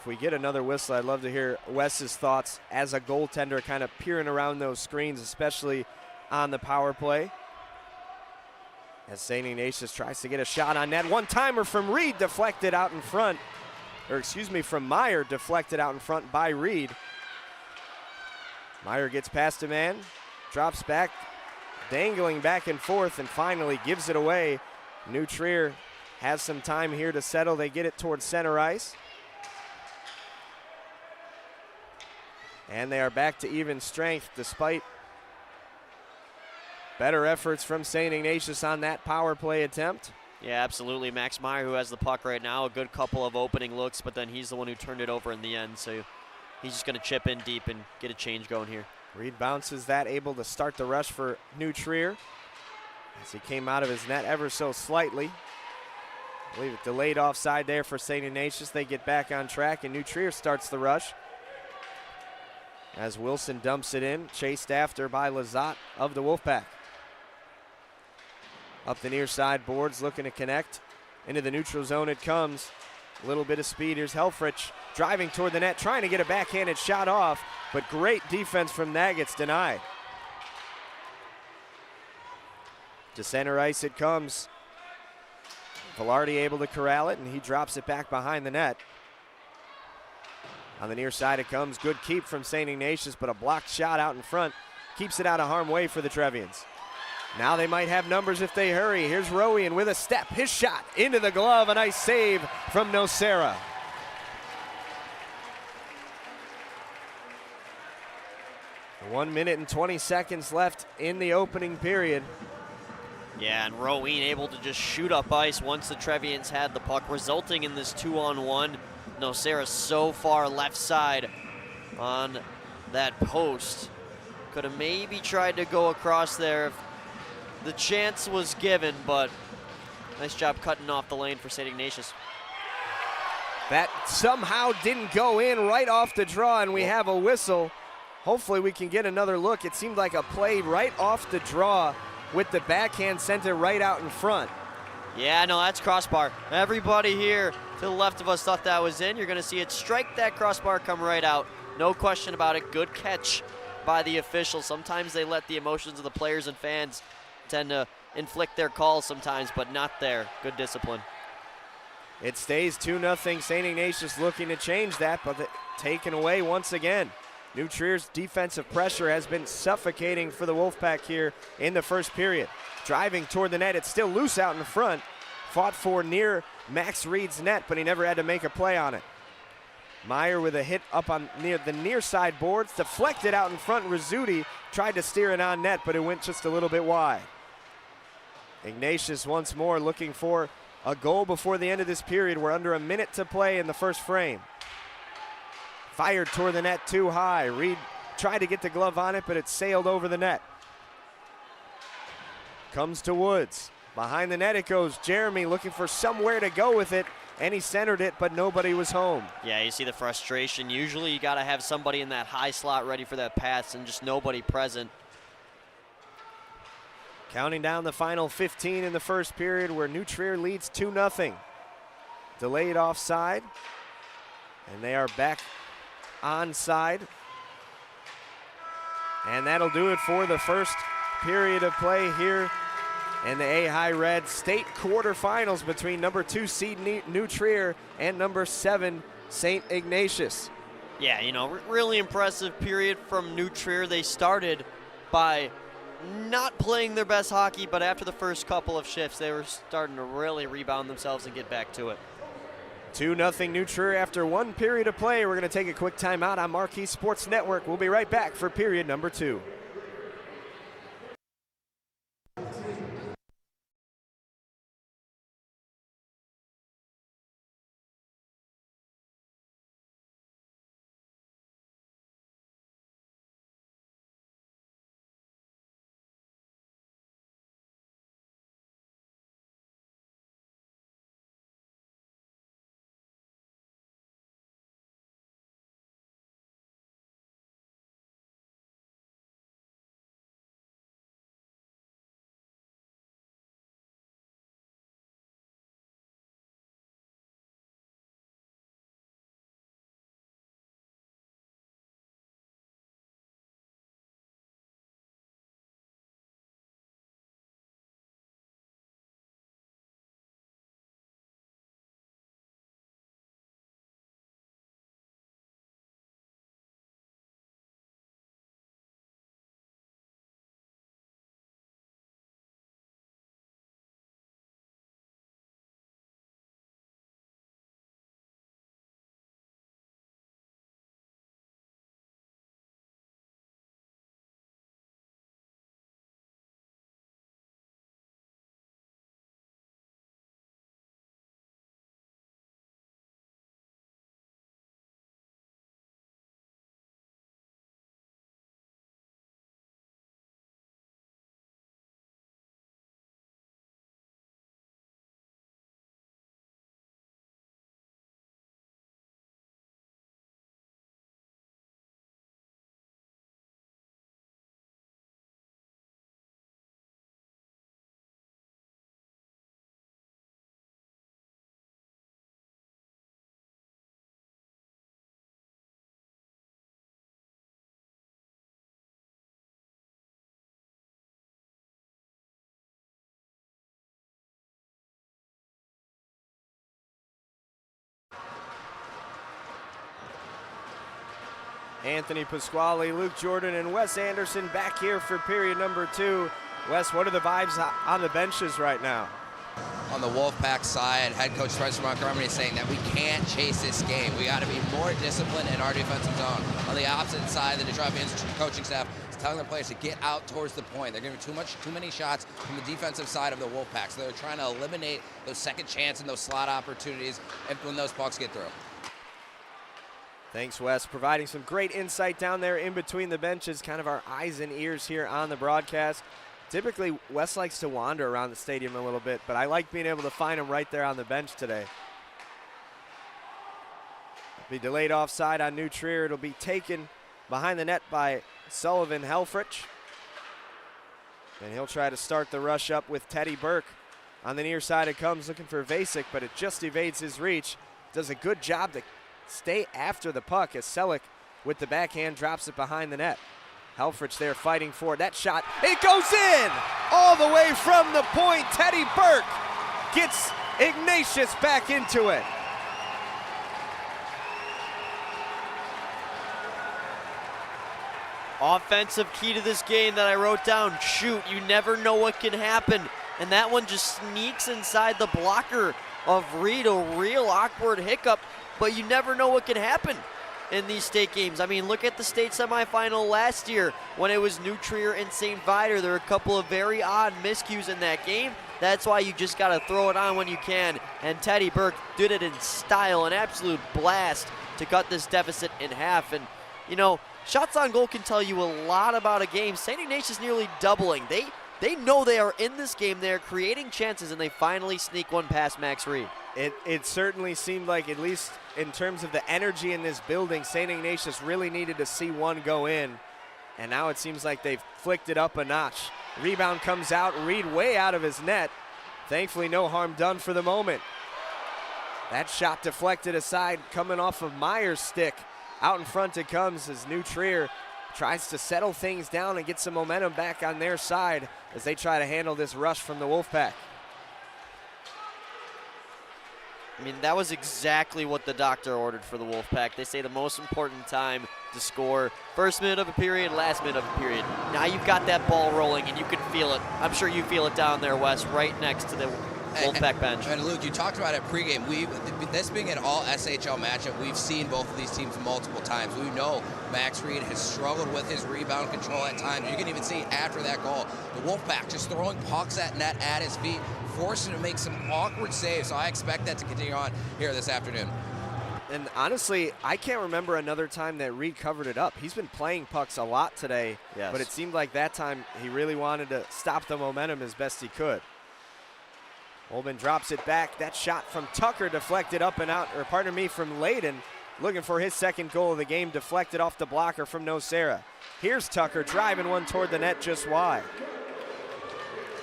If we get another whistle, I'd love to hear Wes's thoughts as a goaltender kind of peering around those screens, especially on the power play. As St. Ignatius tries to get a shot on net. One-timer from Reed, deflected out in front. Or excuse me, from Meyer, deflected out in front by Reed. Meyer gets past a man, drops back, dangling back and forth, and finally gives it away. New Trier has some time here to settle. They get it towards center ice. And they are back to even strength despite better efforts from St. Ignatius on that power play attempt. Yeah, absolutely. Max Meyer, who has the puck right now, a good couple of opening looks, but then he's the one who turned it over in the end, so he's just going to chip in deep and get a change going here. Reed bounces that, able to start the rush for New Trier as he came out of his net ever so slightly. I believe it delayed offside there for St. Ignatius. They get back on track, and New Trier starts the rush as Wilson dumps it in, chased after by Lazat of the Wolfpack. Up the near side boards, looking to connect. Into the neutral zone it comes. A little bit of speed. Here's Helfrich driving toward the net, trying to get a backhanded shot off, but great defense from Nagets, denied. To center ice it comes. Velarde able to corral it, and he drops it back behind the net. On the near side it comes. Good keep from St. Ignatius, but a blocked shot out in front keeps it out of harm's way for the Trevians. Now they might have numbers if they hurry. Here's Rowan with a step. His shot into the glove. A nice save from Nocera. 1 minute and 20 seconds left in the opening period. Yeah, and Rowan able to just shoot up ice once the Trevians had the puck, resulting in this 2-on-1. Nocera so far left side on that post. Could have maybe tried to go across there if the chance was given, but nice job cutting off the lane for St. Ignatius. That somehow didn't go in right off the draw, and we have a whistle. Hopefully we can get another look. It seemed like a play right off the draw with the backhand center right out in front. Yeah, no, that's crossbar. Everybody here to the left of us thought that was in. You're going to see it strike that crossbar, come right out. No question about it. Good catch by the officials. Sometimes they let the emotions of the players and fans tend to inflict their calls sometimes, but not there. Good discipline. It stays 2-0. St. Ignatius looking to change that, but taken away once again. New Trier's defensive pressure has been suffocating for the Wolfpack here in the first period. Driving toward the net, it's still loose out in front. Fought for near Max Reed's net, but he never had to make a play on it. Meyer with a hit up on the near side boards, deflected out in front. Rizzuti tried to steer it on net, but it went just a little bit wide. Ignatius once more looking for a goal before the end of this period. We're under a minute to play in the first frame. Fired toward the net too high. Reed tried to get the glove on it, but it sailed over the net. Comes to Woods. Behind the net it goes. Jeremy looking for somewhere to go with it, and he centered it, but nobody was home. Yeah, you see the frustration. Usually you got to have somebody in that high slot ready for that pass, and just nobody present. Counting down the final 15 in the first period, where New Trier leads 2-0. Delayed offside, and they are back onside. And that'll do it for the first period of play here in the AHAI Red State quarterfinals between number 2 seed New Trier and number 7 St. Ignatius. Yeah, you know, really impressive period from New Trier. They started by not playing their best hockey, but after the first couple of shifts, they were starting to really rebound themselves and get back to it. 2-0 New Trier after one period of play. We're going to take a quick timeout on Marquee Sports Network. We'll be right back for period number 2. Anthony Pasquale, Luke Jordan, and Wes Anderson back here for period number 2. Wes, what are the vibes on the benches right now? On the Wolfpack side, head coach Spencer Montgomery is saying that we can't chase this game. We got to be more disciplined in our defensive zone. On the opposite side, the Detroit Lions coaching staff is telling their players to get out towards the point. They're giving too many shots from the defensive side of the Wolfpack, so they're trying to eliminate those second chance and those slot opportunities when those pucks get through. Thanks, Wes, providing some great insight down there in between the benches, kind of our eyes and ears here on the broadcast. Typically, Wes likes to wander around the stadium a little bit, but I like being able to find him right there on the bench today. It'll be delayed offside on New Trier. It'll be taken behind the net by Sullivan Helfrich. And he'll try to start the rush up with Teddy Burke. On the near side it comes, looking for Vasek, but it just evades his reach. Does a good job to stay after the puck as Selleck with the backhand drops it behind the net. Helfrich there fighting for it. That shot, it goes in! All the way from the point, Teddy Burke gets Ignatius back into it. Offensive key to this game that I wrote down, shoot, you never know what can happen. And that one just sneaks inside the blocker of Reed, a real awkward hiccup, but you never know what can happen in these state games. I mean, look at the state semifinal last year when it was New Trier and St. Viator. There were a couple of very odd miscues in that game. That's why you just got to throw it on when you can. And Teddy Burke did it in style, an absolute blast to cut this deficit in half. And, you know, shots on goal can tell you a lot about a game. St. Ignatius nearly doubling. They know they are in this game. They're creating chances, and they finally sneak one past Max Reed. It certainly seemed like, at least in terms of the energy in this building, St. Ignatius really needed to see one go in. And now it seems like they've flicked it up a notch. Rebound comes out, Reed way out of his net. Thankfully, no harm done for the moment. That shot deflected aside, coming off of Meyer's stick. Out in front it comes as New Trier tries to settle things down and get some momentum back on their side as they try to handle this rush from the Wolfpack. I mean, that was exactly what the doctor ordered for the Wolfpack. They say the most important time to score, first minute of a period, last minute of a period. Now you've got that ball rolling and you can feel it. I'm sure you feel it down there, Wes, right next to the Wolfpack bench. And Luke, you talked about it pregame. This being an all SHL matchup, we've seen both of these teams multiple times. We know Max Reed has struggled with his rebound control at times. You can even see after that goal, the Wolfpack just throwing pucks at net at his feet, forcing him to make some awkward saves. So I expect that to continue on here this afternoon. And honestly, I can't remember another time that Reed covered it up. He's been playing pucks a lot today, yes, but it seemed like that time he really wanted to stop the momentum as best he could. Holman drops it back. That shot from Tucker deflected up and out, or pardon me, from Layden, looking for his second goal of the game, deflected off the blocker from Nocera. Here's Tucker driving one toward the net just wide.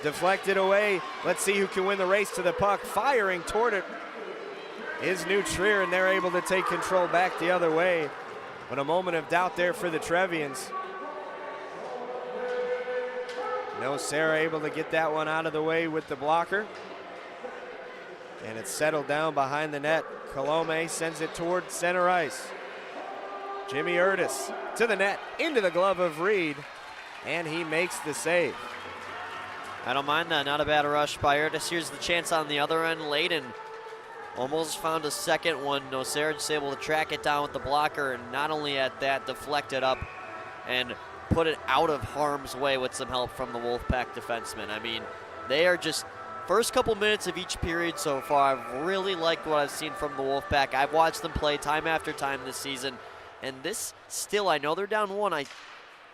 Deflected away. Let's see who can win the race to the puck. Firing toward it is New Trier, and they're able to take control back the other way. But a moment of doubt there for the Trevians. Nocera able to get that one out of the way with the blocker. And it's settled down behind the net. Colome sends it toward center ice. Jimmy Erdis to the net, into the glove of Reed, and he makes the save. I don't mind that. Not a bad rush by Erdis. Here's the chance on the other end. Layden almost found a second one. Nocera just able to track it down with the blocker, and not only at that, deflect it up and put it out of harm's way with some help from the Wolfpack defensemen. I mean, they are just, first couple minutes of each period so far, I've really liked what I've seen from the Wolfpack. I've watched them play time after time this season, and this still, I know they're down one.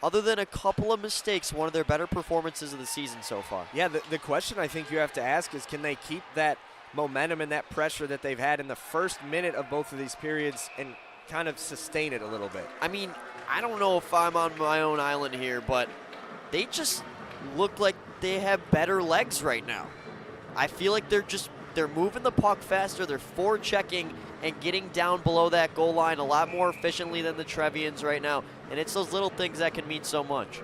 Other than a couple of mistakes, one of their better performances of the season so far. Yeah, the question I think you have to ask is, can they keep that momentum and that pressure that they've had in the first minute of both of these periods and kind of sustain it a little bit? I mean, I don't know if I'm on my own island here, but they just look like they have better legs right now. I feel like they're moving the puck faster, they're forechecking and getting down below that goal line a lot more efficiently than the Trevians right now. And it's those little things that can mean so much.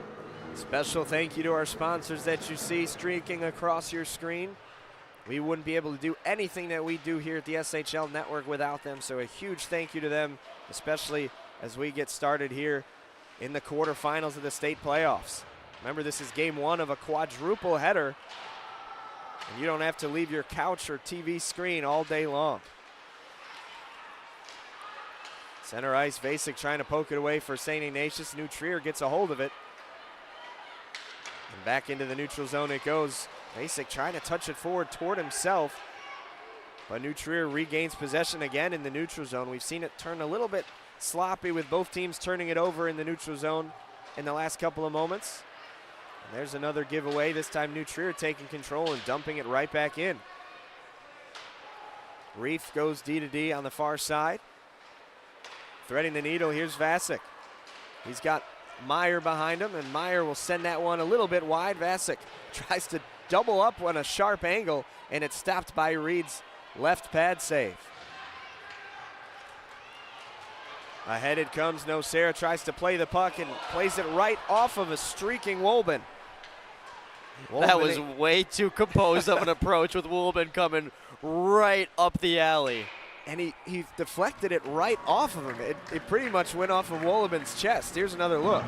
Special thank you to our sponsors that you see streaking across your screen. We wouldn't be able to do anything that we do here at the SHL Network without them, so a huge thank you to them, especially as we get started here in the quarterfinals of the state playoffs. Remember, this is game one of a quadruple header, and you don't have to leave your couch or TV screen all day long. Center ice, Vasek trying to poke it away for St. Ignatius. New Trier gets a hold of it. And back into the neutral zone it goes. Vasek trying to touch it forward toward himself. But New Trier regains possession again in the neutral zone. We've seen it turn a little bit sloppy with both teams turning it over in the neutral zone in the last couple of moments. And there's another giveaway. This time New Trier taking control and dumping it right back in. Reef goes D to D on the far side. Threading the needle, here's Vasek. He's got Meyer behind him, and Meyer will send that one a little bit wide. Vasek tries to double up on a sharp angle, and it's stopped by Reed's left pad save. Ahead it comes. Nocera tries to play the puck and plays it right off of a streaking Wolben. That was way too composed of an approach with Wolben coming right up the alley. And he deflected it right off of him. It pretty much went off of Wolben's chest. Here's another look.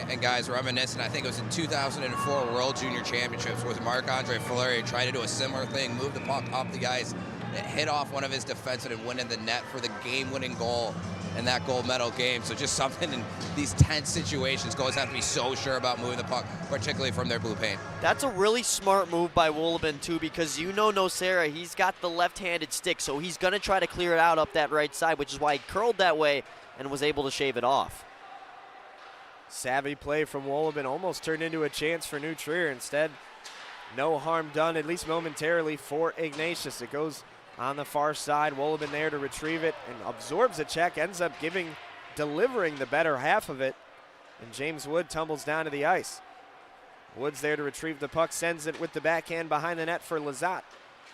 And guys, reminiscent, I think it was in 2004 World Junior Championships with Marc-Andre Fleury tried to do a similar thing, move the puck up the ice, hit off one of his defensemen and went in the net for the game-winning goal in that gold medal game. So just something in these tense situations, goalies have to be so sure about moving the puck, particularly from their blue paint. That's a really smart move by Wolben too, because you know Nocera, he's got the left-handed stick, so he's gonna try to clear it out up that right side, which is why he curled that way and was able to shave it off. Savvy play from Wolben almost turned into a chance for New Trier. Instead, no harm done, at least momentarily, for Ignatius. It goes on the far side. Wolben there to retrieve it and absorbs a check, ends up delivering the better half of it, and James Wood tumbles down to the ice. Wood's there to retrieve the puck, sends it with the backhand behind the net for Lazat.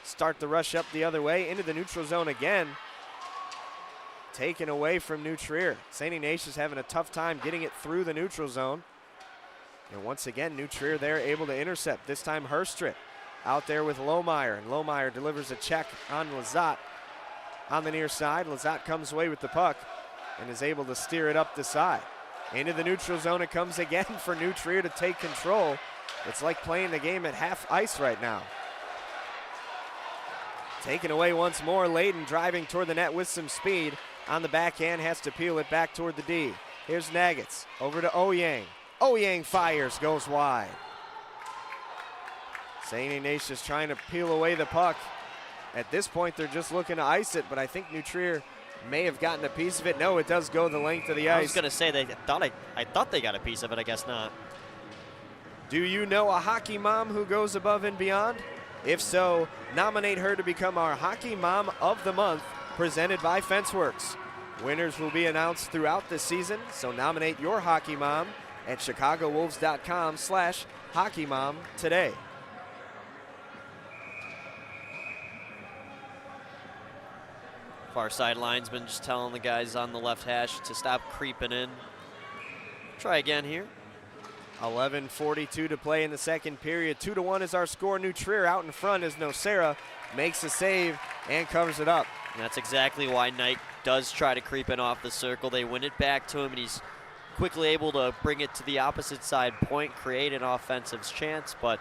Start the rush up the other way into the neutral zone again. Taken away from New Trier. St. Ignatius having a tough time getting it through the neutral zone. And once again, New Trier there able to intercept. This time Herstrit out there with Lohmeyer, and Lohmeyer delivers a check on Lazat on the near side. Lazat comes away with the puck and is able to steer it up the side. Into the neutral zone it comes again for New Trier to take control. It's like playing the game at half ice right now. Taken away once more, Layden driving toward the net with some speed. On the backhand, has to peel it back toward the D. Here's Nagitz, over to Oyang. Oyang fires, goes wide. St. Ignatius trying to peel away the puck. At this point, they're just looking to ice it, but I think New Trier may have gotten a piece of it. No, it does go the length of the ice. I was gonna say, I thought they got a piece of it, I guess not. Do you know a hockey mom who goes above and beyond? If so, nominate her to become our Hockey Mom of the Month, presented by FenceWorks. Winners will be announced throughout the season, so nominate your hockey mom at chicagowolves.com/hockeymom today. Far side linesman just telling the guys on the left hash to stop creeping in. Try again here. 11:42 to play in the second period. 2-1 is our score. New Trier out in front as Nocera makes a save and covers it up. And that's exactly why Knight does try to creep in off the circle. They win it back to him, and he's quickly able to bring it to the opposite side point, create an offensive chance, but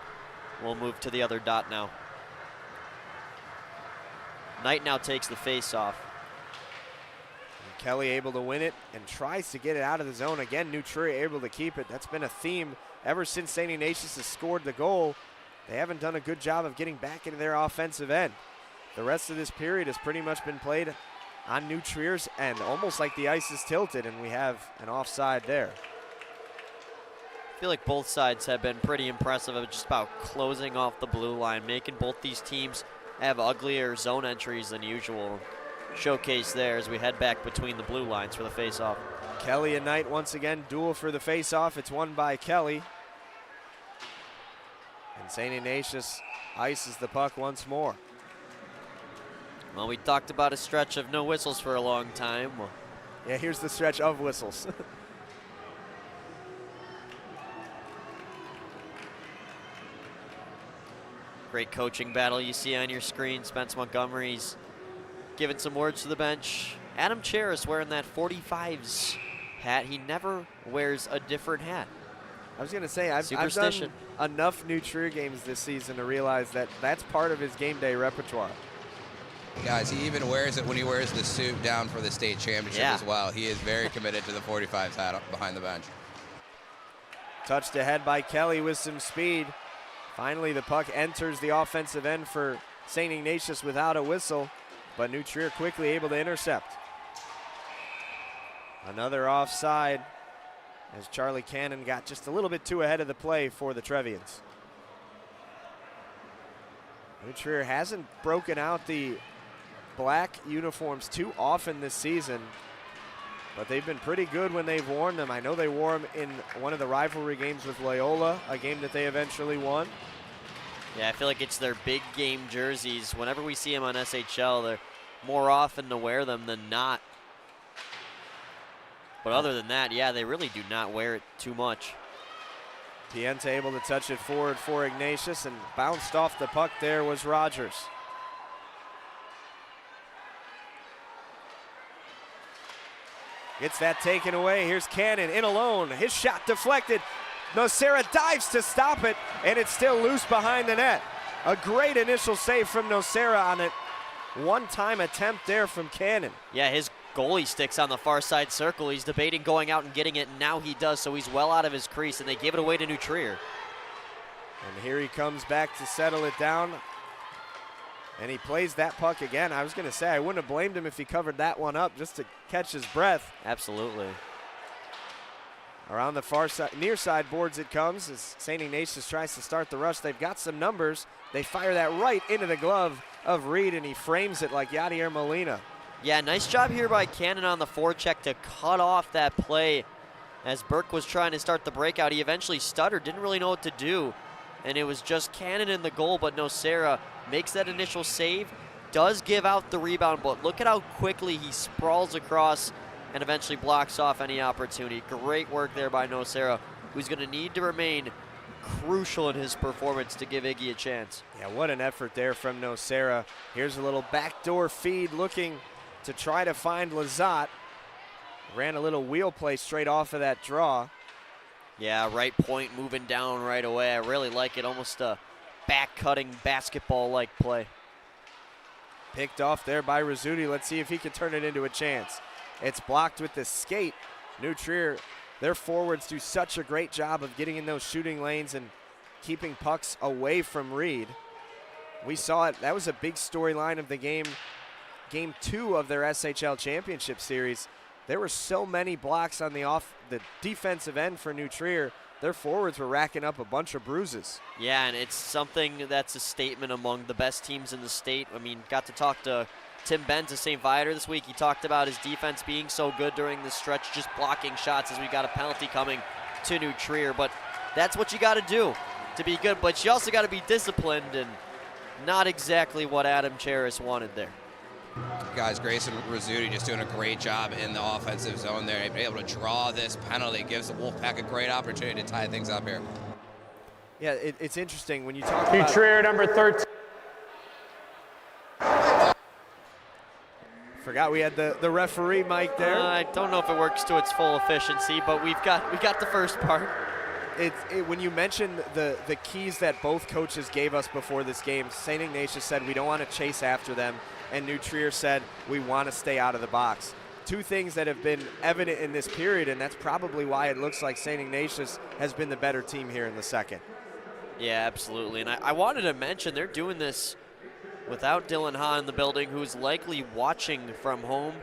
we'll move to the other dot now. Knight now takes the face-off. Kelly able to win it and tries to get it out of the zone. Again, New Trier able to keep it. That's been a theme ever since St. Ignatius has scored the goal. They haven't done a good job of getting back into their offensive end. The rest of this period has pretty much been played on New Trier's end, almost like the ice is tilted, and we have an offside there. I feel like both sides have been pretty impressive of just about closing off the blue line, making both these teams have uglier zone entries than usual. Showcase there as we head back between the blue lines for the face-off. Kelly and Knight once again duel for the face-off. It's won by Kelly. And St. Ignatius ices the puck once more. Well, we talked about a stretch of no whistles for a long time. Well, yeah, here's the stretch of whistles. great coaching battle you see on your screen. Spence Montgomery's giving some words to the bench. Adam Cheris wearing that 45s hat. He never wears a different hat. I was going to say, I've done enough New Trier games this season to realize that that's part of his game day repertoire. Guys, he even wears it when he wears the suit down for the state championship as well. He is very committed to the 45s hat up behind the bench. Touched ahead by Kelly with some speed. Finally, the puck enters the offensive end for St. Ignatius without a whistle, but New Trier quickly able to intercept. Another offside as Charlie Cannon got just a little bit too ahead of the play for the Trevians. New Trier hasn't broken out the black uniforms too often this season, but they've been pretty good when they've worn them. I know they wore them in one of the rivalry games with Loyola, a game that they eventually won. Yeah, I feel like it's their big game jerseys. Whenever we see them on SHL, they're more often to wear them than not. But other than that, yeah, they really do not wear it too much. Pienta able to touch it forward for Ignatius, and bounced off the puck there was Rogers. Gets that taken away. Here's Cannon in alone. His shot deflected. Nocera dives to stop it, and it's still loose behind the net. A great initial save from Nocera on a one-time attempt there from Cannon. Yeah, his goalie sticks on the far side circle. He's debating going out and getting it, and now he does, so he's well out of his crease, and they give it away to New Trier. And here he comes back to settle it down. And he plays that puck again. I was going to say, I wouldn't have blamed him if he covered that one up just to catch his breath. Absolutely. Around the far side, near side boards it comes as St. Ignatius tries to start the rush. They've got some numbers. They fire that right into the glove of Reed, and he frames it like Yadier Molina. Yeah, nice job here by Cannon on the forecheck to cut off that play. As Burke was trying to start the breakout, he eventually stuttered, didn't really know what to do. And it was just Cannon in the goal, but Nocera makes that initial save, does give out the rebound, but look at how quickly he sprawls across and eventually blocks off any opportunity. Great work there by Nocera, who's going to need to remain crucial in his performance to give Iggy a chance. Yeah, what an effort there from Nocera. Here's a little backdoor feed looking to try to find Lazat. Ran a little wheel play straight off of that draw. Yeah, right point moving down right away. I really like it, almost a back-cutting basketball-like play. Picked off there by Rizzuti. Let's see if he can turn it into a chance. It's blocked with the skate. New Trier, their forwards do such a great job of getting in those shooting lanes and keeping pucks away from Reed. We saw it. That was a big storyline of the game. Game 2 of their SHL Championship Series. There were so many blocks on the defensive end for New Trier. Their forwards were racking up a bunch of bruises. Yeah, and it's something that's a statement among the best teams in the state. I mean, got to talk to Tim Benz of St. Viator this week. He talked about his defense being so good during the stretch, just blocking shots as we got a penalty coming to New Trier. But that's what you got to do to be good. But you also got to be disciplined, and not exactly what Adam Cheris wanted there. Guys, Grayson Rizzuti just doing a great job in the offensive zone there. Able to draw this penalty gives the Wolfpack a great opportunity to tie things up here. Yeah, it's interesting when you talk New about... Trier, number 13. Forgot we had the referee mic there. I don't know if it works to its full efficiency, but we got the first part. When you mentioned the keys that both coaches gave us before this game, St. Ignatius said we don't want to chase after them, and New Trier said we want to stay out of the box. Two things that have been evident in this period, and that's probably why it looks like St. Ignatius has been the better team here in the second. Yeah, absolutely. And I wanted to mention they're doing this without Dylan Ha in the building, who's likely watching from home.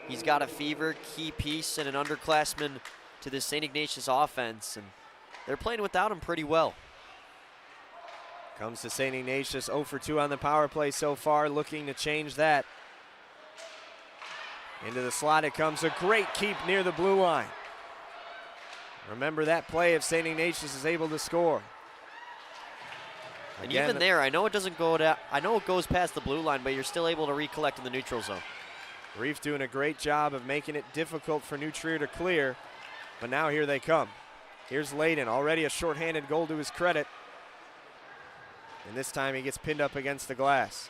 He's got a fever, key piece, and an underclassman to the St. Ignatius offense, and they're playing without him pretty well. Comes to St. Ignatius, 0 for 2 on the power play so far, looking to change that. Into the slot it comes, a great keep near the blue line. Remember that play if St. Ignatius is able to score. And even there, I know it doesn't go down, I know it goes past the blue line, but you're still able to recollect in the neutral zone. Reef doing a great job of making it difficult for New Trier to clear, but now here they come. Here's Layden, already a shorthanded goal to his credit. And this time he gets pinned up against the glass.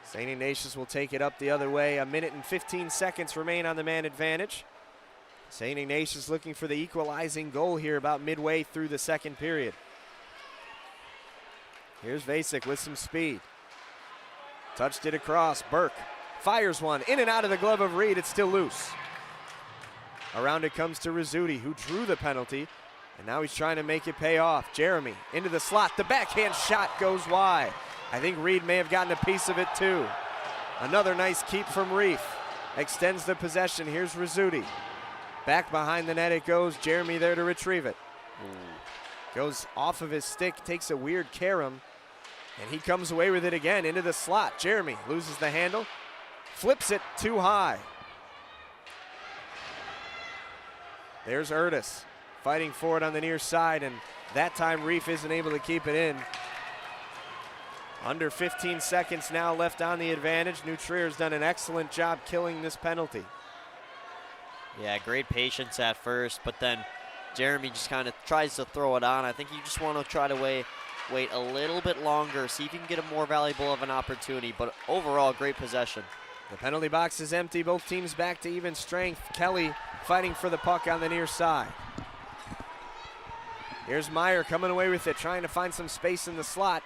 St. Ignatius will take it up the other way. 1 minute and 15 seconds remain on the man advantage. St. Ignatius looking for the equalizing goal here about midway through the second period. Here's Vasek with some speed. Touched it across, Burke fires one in and out of the glove of Reed, it's still loose. Around it comes to Rizzuti, who drew the penalty, and now he's trying to make it pay off. Jeremy into the slot, the backhand shot goes wide. I think Reed may have gotten a piece of it too. Another nice keep from Reef. Extends the possession, here's Rizzuti. Back behind the net it goes, Jeremy there to retrieve it. Goes off of his stick, takes a weird carom, and he comes away with it again into the slot. Jeremy loses the handle, flips it too high. There's Erdis fighting for it on the near side, and That time Reef isn't able to keep it in. Under 15 seconds now left on the advantage. New Trier's done an excellent job killing this penalty. Yeah, great patience at first, but then Jeremy just kind of tries to throw it on. I think you just want to try to wait a little bit longer, see if you can get a more valuable of an opportunity, but overall, great possession. The penalty box is empty. Both teams back to even strength. Kelly fighting for the puck on the near side. Here's Meyer coming away with it, trying to find some space in the slot.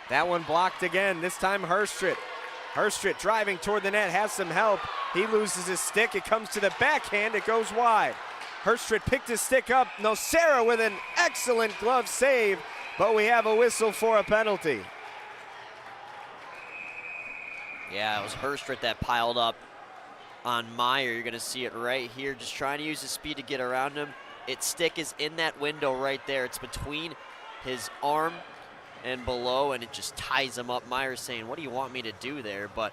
That one blocked again, this time Herstrit. Herstrit driving toward the net, has some help. He loses his stick, it comes to the backhand, it goes wide. Herstrit picked his stick up. Nocera with an excellent glove save, but we have a whistle for a penalty. Yeah, it was Herstrit that piled up on Meyer. You're gonna see it right here, just trying to use his speed to get around him. Its stick is in that window right there. It's between his arm and below, and it just ties him up. Meyer's saying, what do you want me to do there? But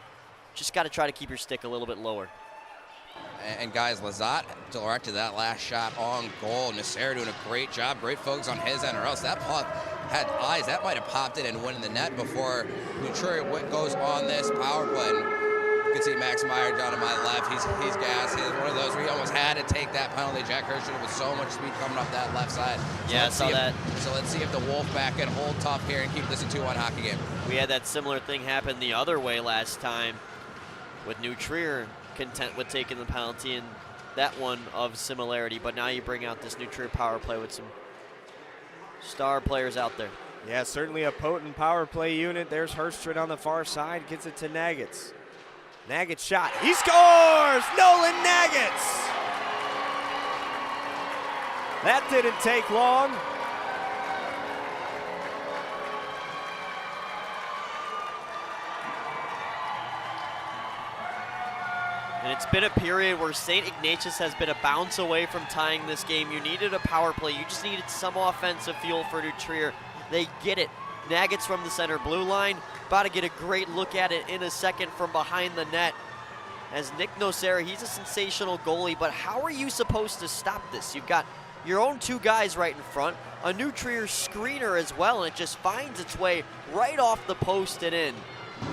just got to try to keep your stick a little bit lower. And guys, Lazat directed that last shot on goal. Nocera doing a great job, great focus on his end, or else that puck had eyes. That might have popped in and went in the net before New Trier goes on this power play. And you can see Max Meyer down to my left. He's gassed. He's one of those where he almost had to take that penalty. Jack Hershey with so much speed coming up that left side. Yeah, I saw that. So let's see if the Wolfpack can hold tough here and keep this a 2-1 hockey game. We had that similar thing happen the other way last time with New Trier content with taking the penalty, and that one of similarity. But now you bring out this New Trier power play with some star players out there. Yeah, certainly a potent power play unit. There's Herstrit on the far side, gets it to Nagitz. Nagitz shot, he scores! Nolan Nagitz! That didn't take long. And it's been a period where St. Ignatius has been a bounce away from tying this game. You needed a power play. You just needed some offensive fuel for New Trier. They get it. Nagitz from the center blue line. About to get a great look at it in a second from behind the net. As Nick Nocera, he's a sensational goalie, but how are you supposed to stop this? You've got your own two guys right in front, a New Trier screener as well, and it just finds its way right off the post and in.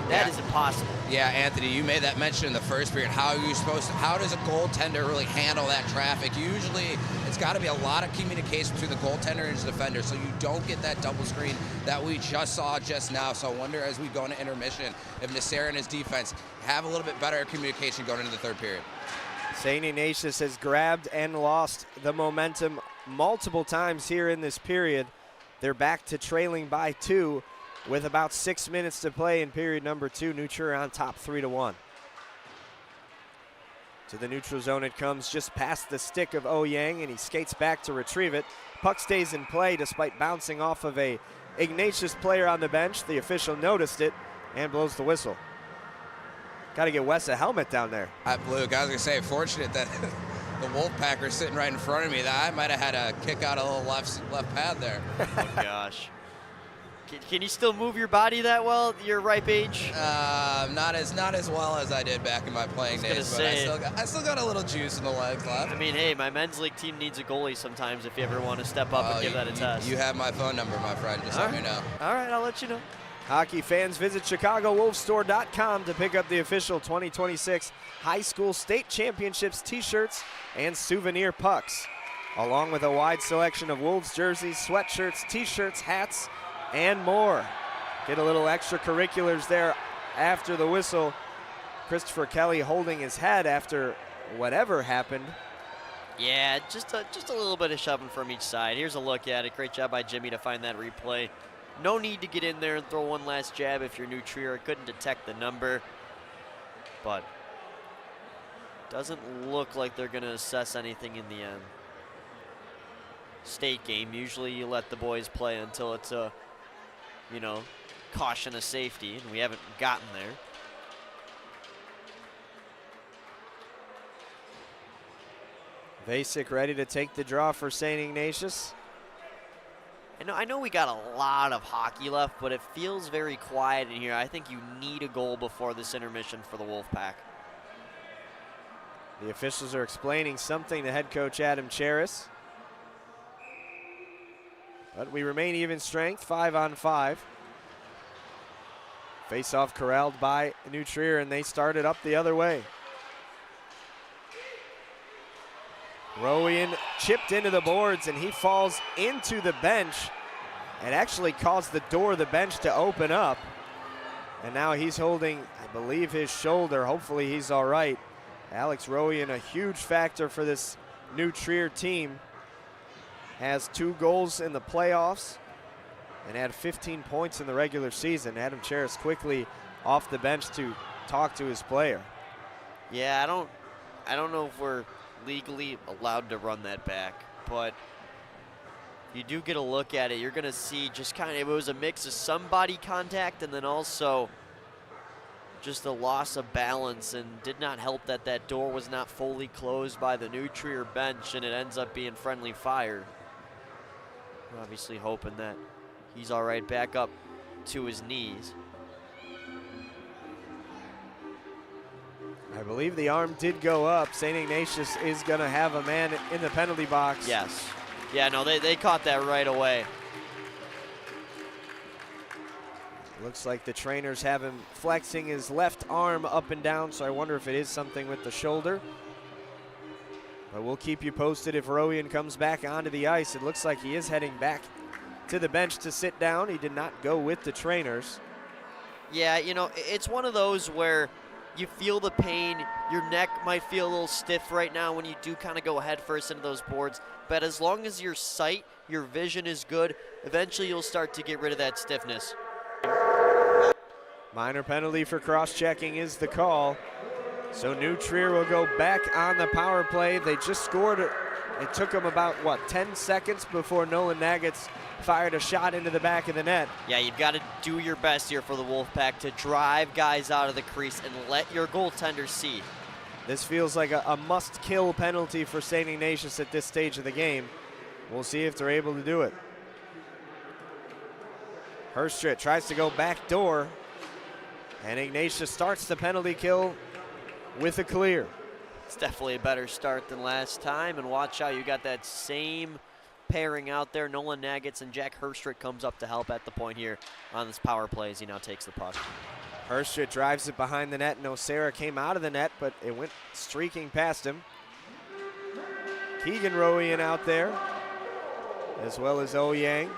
That is impossible. Yeah, Anthony, you made that mention in the first period. How does a goaltender really handle that traffic? Usually, it's got to be a lot of communication between the goaltender and his defender, so you don't get that double screen that we just saw just now. So I wonder, as we go into intermission, if Nocera and his defense have a little bit better communication going into the third period. St. Ignatius has grabbed and lost the momentum multiple times here in this period. They're back to trailing by 2. With about 6 minutes to play in period number 2, New Trier on top 3-1. To the neutral zone it comes, just past the stick of Oh Yang, and he skates back to retrieve it. Puck stays in play despite bouncing off of a Ignatius player on the bench. The official noticed it and blows the whistle. Got to get Wes a helmet down there. Luke, I was going to say, fortunate that the Wolfpackers sitting right in front of me. That I might have had to kick out a little left pad there. Oh, gosh. Can you still move your body that well at your ripe age? Not as well as I did back in my playing days, but I still got a little juice in the legs left. I mean, hey, my men's league team needs a goalie sometimes if you ever want to step up and give that a test. You have my phone number, my friend. Just let me know. All right, I'll let you know. Hockey fans, visit ChicagoWolfStore.com to pick up the official 2026 High School State Championships t-shirts and souvenir pucks, along with a wide selection of Wolves jerseys, sweatshirts, t-shirts, hats, and more. Get a little extracurriculars there after the whistle. Christopher Kelly holding his head after whatever happened. Yeah, just a little bit of shoving from each side. Here's a look at it. Great job by Jimmy to find that replay. No need to get in there and throw one last jab if you're New Trier. Couldn't detect the number, but doesn't look like they're going to assess anything in the end. State game, usually you let the boys play until it's a caution of safety, and we haven't gotten there. Vasek ready to take the draw for St. Ignatius. I know we got a lot of hockey left, but it feels very quiet in here. I think you need a goal before this intermission for the Wolfpack. The officials are explaining something to head coach Adam Cheris. But we remain even strength, 5-on-5. Face-off corralled by New Trier, and they started up the other way. Rowan chipped into the boards, and he falls into the bench. It actually caused the door of the bench to open up. And now he's holding, I believe, his shoulder. Hopefully he's all right. Alex Rowan, a huge factor for this New Trier team. Has 2 goals in the playoffs and had 15 points in the regular season. Adam Cheris quickly off the bench to talk to his player. Yeah, I don't know if we're legally allowed to run that back, but you do get a look at it. You're going to see just kind of, it was a mix of some body contact and then also just a loss of balance, and did not help that that door was not fully closed by the New Trier bench, and it ends up being friendly fire. We're obviously hoping that he's all right back up to his knees. I believe the arm did go up. St. Ignatius is going to have a man in the penalty box. Yes. Yeah, no, they caught that right away. Looks like the trainers have him flexing his left arm up and down, so I wonder if it is something with the shoulder. But we'll keep you posted if Rowan comes back onto the ice. It looks like he is heading back to the bench to sit down. He did not go with the trainers. Yeah, you know, it's one of those where you feel the pain. Your neck might feel a little stiff right now when you do kind of go head first into those boards. But as long as your sight, your vision is good, eventually you'll start to get rid of that stiffness. Minor penalty for cross-checking is the call. So New Trier will go back on the power play. They just scored. It took them about, 10 seconds before Nolan Nagats fired a shot into the back of the net. Yeah, you've got to do your best here for the Wolfpack to drive guys out of the crease and let your goaltender see. This feels like a must-kill penalty for St. Ignatius at this stage of the game. We'll see if they're able to do it. Herstrit tries to go back door, and Ignatius starts the penalty kill with a clear. It's definitely a better start than last time, and watch out, you got that same pairing out there. Nolan Nagats and Jack Herstrit comes up to help at the point here on this power play as he now takes the puck. Herstrit drives it behind the net, and O'Sara came out of the net, but it went streaking past him. Keegan Rowan out there, as well as O Yang.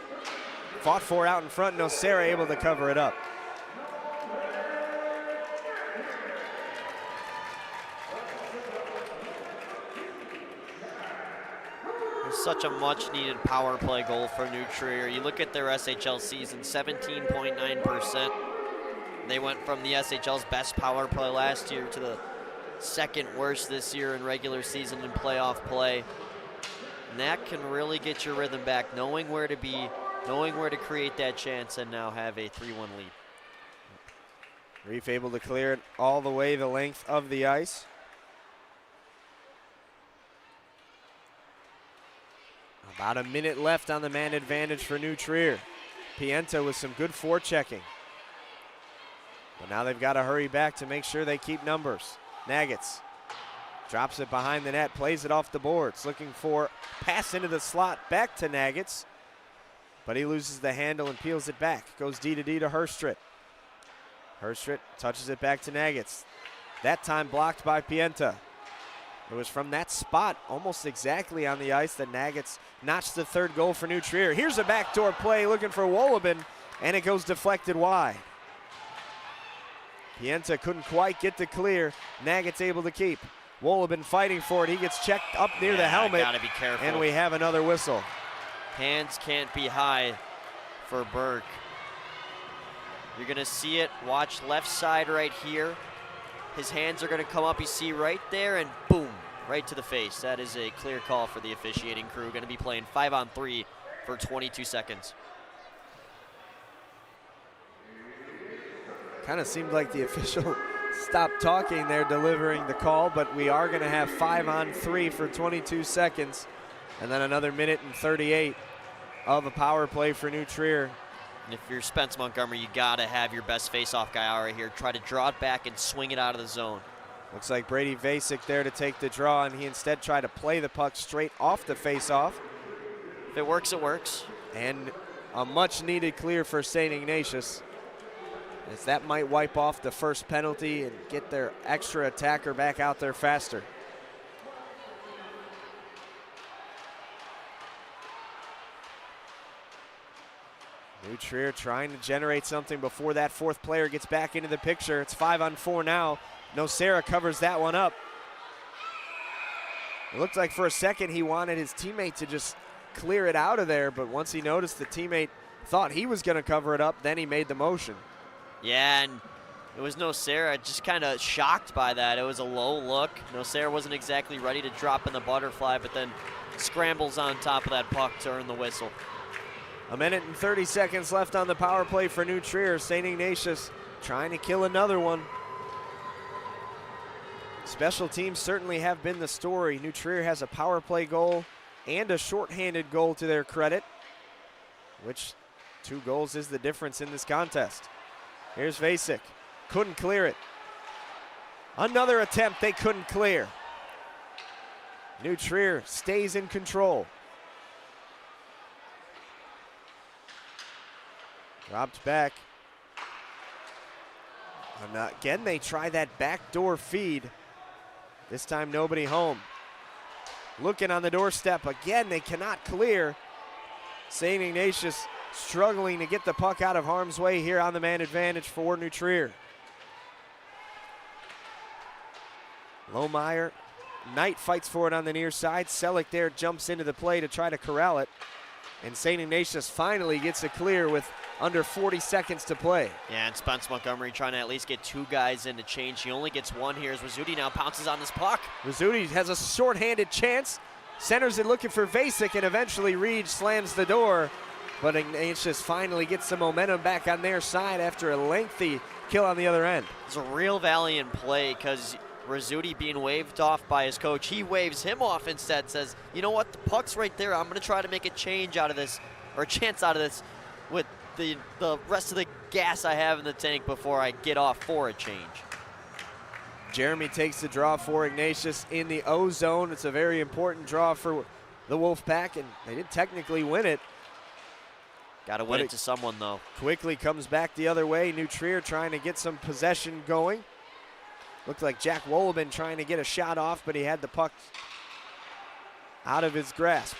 Fought for out in front, and O'Sara able to cover it up. Such a much-needed power play goal for New Trier. You look at their SHL season, 17.9%. They went from the SHL's best power play last year to the second worst this year in regular season and playoff play. And that can really get your rhythm back, knowing where to be, knowing where to create that chance, and now have a 3-1 lead. Reef able to clear it all the way the length of the ice. About a minute left on the man advantage for New Trier. Pienta with some good forechecking. But now they've got to hurry back to make sure they keep numbers. Nagats drops it behind the net, plays it off the boards, looking for pass into the slot back to Nagats. But he loses the handle and peels it back. Goes D to Herstrit. Herstrit touches it back to Nagats. That time blocked by Pienta. It was from that spot, almost exactly on the ice, that Nagats notched the third goal for New Trier. Here's a backdoor play looking for Wolobin, and it goes deflected wide. Pienta couldn't quite get the clear. Nagats able to keep. Wolobin fighting for it. He gets checked up near the helmet. Gotta be careful. And we have another whistle. Hands can't be high for Burke. You're gonna see it. Watch left side right here. His hands are gonna come up, you see right there, and boom, right to the face. That is a clear call for the officiating crew. Gonna be playing 5-on-3 for 22 seconds. Kind of seemed like the official stopped talking there, delivering the call, but we are gonna have 5-on-3 for 22 seconds, and then another minute and 38 of a power play for New Trier. And if you're Spence Montgomery, you gotta have your best face-off guy out right here. Try to draw it back and swing it out of the zone. Looks like Brady Vasic there to take the draw, and he instead tried to play the puck straight off the face-off. If it works, it works. And a much needed clear for St. Ignatius, as that might wipe off the first penalty and get their extra attacker back out there faster. New Trier trying to generate something before that fourth player gets back into the picture. It's 5-on-4 now. Nocera covers that one up. It looked like for a second he wanted his teammate to just clear it out of there, but once he noticed the teammate thought he was going to cover it up, then he made the motion. Yeah, and it was Nocera just kind of shocked by that. It was a low look. Nocera wasn't exactly ready to drop in the butterfly, but then scrambles on top of that puck to earn the whistle. A minute and 30 seconds left on the power play for New Trier. St. Ignatius trying to kill another one. Special teams certainly have been the story. New Trier has a power play goal and a shorthanded goal to their credit, which 2 goals is the difference in this contest. Here's Vasek, couldn't clear it. Another attempt they couldn't clear. New Trier stays in control. Dropped back. And again, they try that backdoor feed. This time nobody home. Looking on the doorstep again, they cannot clear. St. Ignatius struggling to get the puck out of harm's way here on the man advantage for New Trier. Lohmeyer, Knight fights for it on the near side. Selleck there jumps into the play to try to corral it. And St. Ignatius finally gets a clear with under 40 seconds to play. Yeah, and Spence Montgomery trying to at least get 2 guys in to change. He only gets 1 here as Rizzuti now pounces on this puck. Rizzuti has a shorthanded chance. Centers it looking for Vasek, and eventually Reed slams the door. But Ignatius finally gets some momentum back on their side after a lengthy kill on the other end. It's a real valiant play because Rizzuti being waved off by his coach. He waves him off instead, says, you know what, the puck's right there. I'm going to try to make a change out of this, or a chance out of this with the rest of the gas I have in the tank before I get off for a change. Jeremy takes the draw for Ignatius in the O zone. It's a very important draw for the Wolfpack, and they didn't technically win it. Got to win it to someone, though. Quickly comes back the other way. New Trier trying to get some possession going. Looked like Jack Wolben trying to get a shot off, but he had the puck out of his grasp.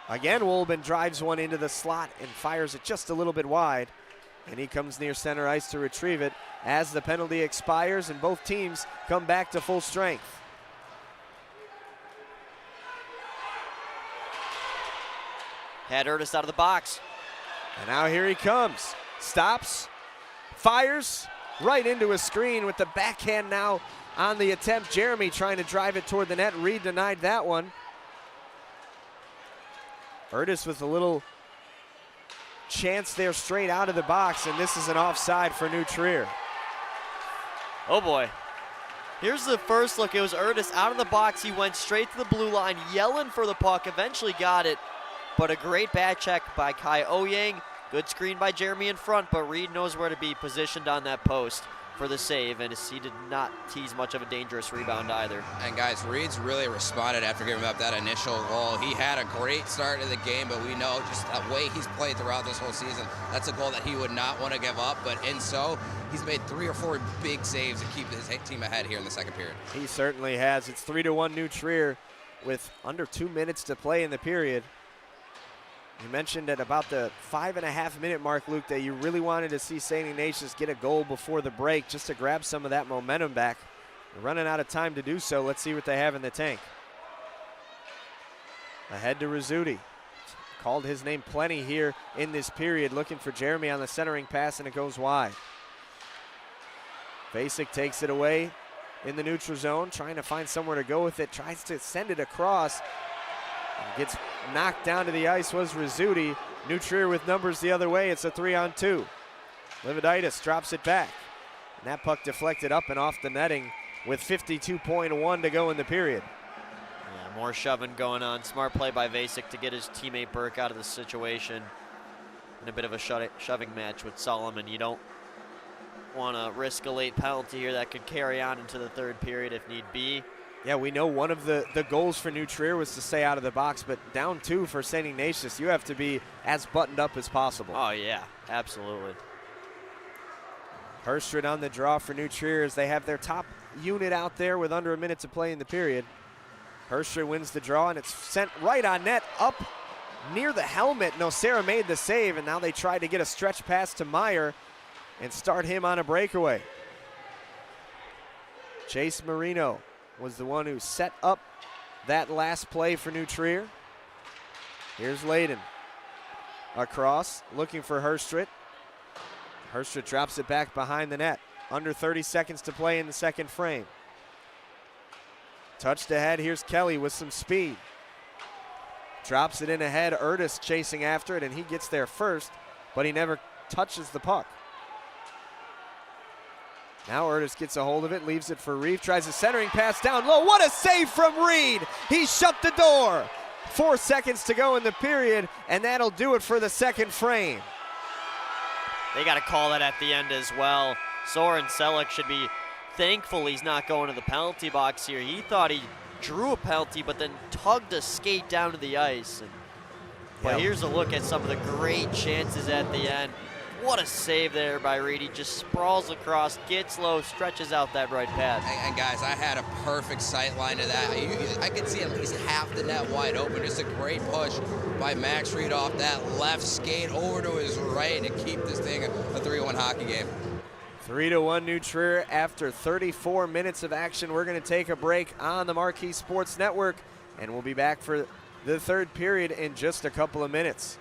Again, Wolben drives one into the slot and fires it just a little bit wide. And he comes near center ice to retrieve it as the penalty expires and both teams come back to full strength. Had Ernest out of the box. And now here he comes. Stops, fires right into a screen with the backhand now on the attempt. Jeremy trying to drive it toward the net. Reed denied that one. Ernest with a little chance there straight out of the box, and this is an offside for New Trier. Oh boy. Here's the first look. It was Ernest out of the box. He went straight to the blue line, yelling for the puck, eventually got it. But a great back check by Kai Oyang. Good screen by Jeremy in front, but Reed knows where to be positioned on that post for the save, and he did not tease much of a dangerous rebound either. And guys, Reed's really responded after giving up that initial goal. He had a great start to the game, but we know just the way he's played throughout this whole season, that's a goal that he would not want to give up, but in so, he's made 3 or 4 big saves to keep his team ahead here in the second period. He certainly has. It's 3-1 New Trier with under 2 minutes to play in the period. You mentioned at about the 5.5-minute mark, Luke, that you really wanted to see St. Ignatius get a goal before the break just to grab some of that momentum back. They're running out of time to do so. Let's see what they have in the tank. Ahead to Rizzuti. Called his name plenty here in this period, looking for Jeremy on the centering pass, and it goes wide. Vasek takes it away in the neutral zone, trying to find somewhere to go with it, tries to send it across. Gets knocked down to the ice was Rizzuti. New Trier with numbers the other way. It's a 3-on-2. Lividitis drops it back. And that puck deflected up and off the netting with 52.1 to go in the period. Yeah, more shoving going on. Smart play by Vasek to get his teammate Burke out of the situation. In a bit of a shoving match with Solomon. You don't want to risk a late penalty here that could carry on into the third period if need be. Yeah, we know one of the goals for New Trier was to stay out of the box, but down 2 for St. Ignatius, you have to be as buttoned up as possible. Oh, yeah, absolutely. Herstrid on the draw for New Trier as they have their top unit out there with under a minute to play in the period. Herstrid wins the draw, and it's sent right on net up near the helmet. Nocera made the save, and now they try to get a stretch pass to Meyer and start him on a breakaway. Chase Marino was the one who set up that last play for New Trier. Here's Layden across, looking for Herstrid. Herstrid drops it back behind the net. Under 30 seconds to play in the second frame. Touched ahead, here's Kelly with some speed. Drops it in ahead, Erdis chasing after it, and he gets there first, but he never touches the puck. Now Erdis gets a hold of it, leaves it for Reeve, tries a centering pass down low. What a save from Reed! He shut the door. 4 seconds to go in the period, and that'll do it for the second frame. They got to call that at the end as well. Soren Selleck should be thankful he's not going to the penalty box here. He thought he drew a penalty, but then tugged a skate down to the ice. But here's a look at some of the great chances at the end. What a save there by Reed. He just sprawls across, gets low, stretches out that right pad. And guys, I had a perfect sight line to that. I could see at least half the net wide open. Just a great push by Max Reed off that left skate over to his right to keep this thing a 3-1 hockey game. 3-1 New Trier after 34 minutes of action. We're going to take a break on the Marquee Sports Network, and we'll be back for the third period in just a couple of minutes.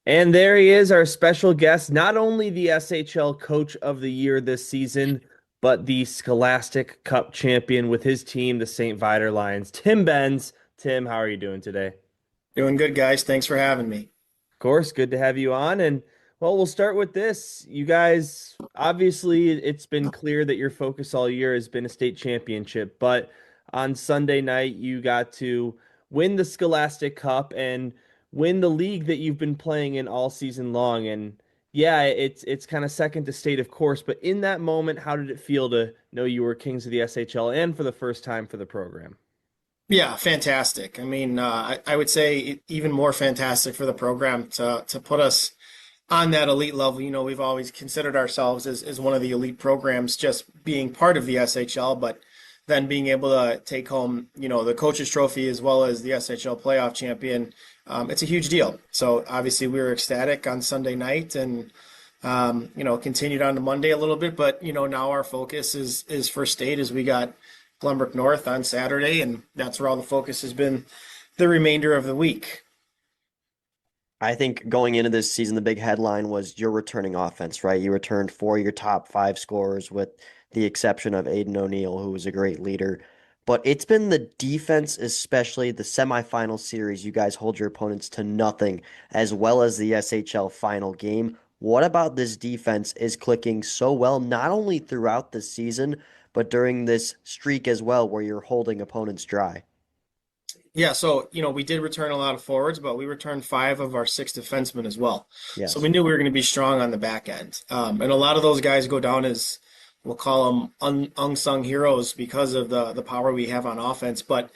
And there he is, our special guest, not only the SHL Coach of the Year this season, but the Scholastic Cup champion with his team, the St. Viator Lions, Tim Benz. Tim, how are you doing today? Doing good, guys. Thanks for having me. Of course, good to have you on. And well, we'll start with this. You guys, obviously, it's been clear that your focus all year has been a state championship, but on Sunday night, you got to win the Scholastic Cup and win the league that you've been playing in all season long. And yeah, it's kind of second to state, of course, but in that moment, how did it feel to know you were kings of the SHL and for the first time for the program? Yeah, fantastic. I mean, I would say even more fantastic for the program to put us on that elite level. You know, we've always considered ourselves as one of the elite programs just being part of the SHL, but then being able to take home, the coach's trophy as well as the SHL playoff champion, it's a huge deal. So obviously we were ecstatic on Sunday night and, continued on to Monday a little bit, but, now our focus is for state as we got Glenbrook North on Saturday, and that's where all the focus has been the remainder of the week. I think going into this season, the big headline was your returning offense, right? You returned 4 of your top 5 scorers with the exception of Aiden O'Neill, who was a great leader. But it's been the defense, especially the semifinal series. You guys hold your opponents to nothing, as well as the SHL final game. What about this defense is clicking so well, not only throughout the season, but during this streak as well, where you're holding opponents dry? Yeah, so we did return a lot of forwards, but we returned 5 of our 6 defensemen as well. Yes. So we knew we were going to be strong on the back end, and a lot of those guys go down as we'll call them unsung heroes because of the power we have on offense. But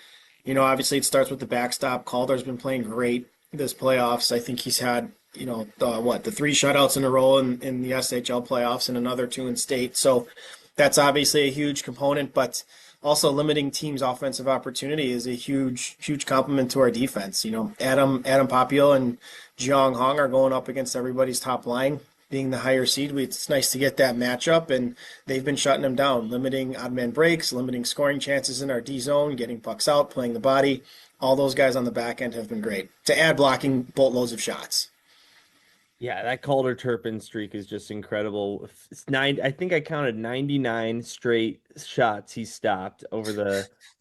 obviously it starts with the backstop. Calder's been playing great this playoffs. I think he's had the 3 shutouts in a row in the SHL playoffs and another 2 in state. So that's obviously a huge component, but also limiting teams' offensive opportunity is a huge compliment to our defense. Adam Papio and Jiang Hong are going up against everybody's top line. Being the higher seed, it's nice to get that matchup, and they've been shutting them down, limiting odd man breaks, limiting scoring chances in our D zone, getting pucks out, playing the body. All those guys on the back end have been great. To add blocking boatloads of shots. Yeah, that Calder Turpin streak is just incredible. I think I counted 99 straight shots he stopped over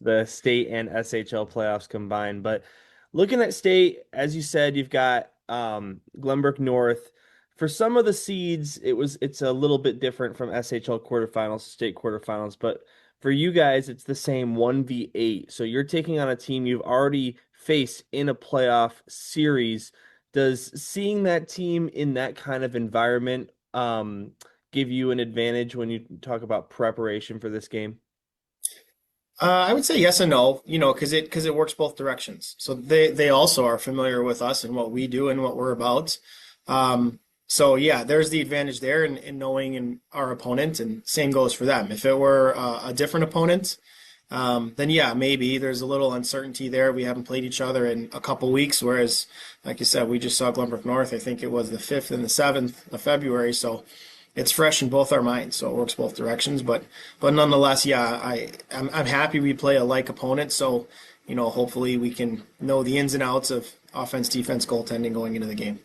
the state and SHL playoffs combined. But looking at state, as you said, you've got Glenbrook North. For some of the seeds, it's a little bit different from SHL quarterfinals to state quarterfinals, but for you guys, it's the same 1v8. So you're taking on a team you've already faced in a playoff series. Does seeing that team in that kind of environment give you an advantage when you talk about preparation for this game? I would say yes and no, because it works both directions. So they also are familiar with us and what we do and what we're about. So yeah, there's the advantage there in knowing our opponent, and same goes for them. If it were a different opponent, then yeah, maybe there's a little uncertainty there. We haven't played each other in a couple weeks, whereas, like you said, we just saw Glenbrook North. I think it was the 5th and the 7th of February, so it's fresh in both our minds. So it works both directions, but nonetheless, yeah, I'm happy we play a like opponent. So hopefully we can know the ins and outs of offense, defense, goaltending going into the game.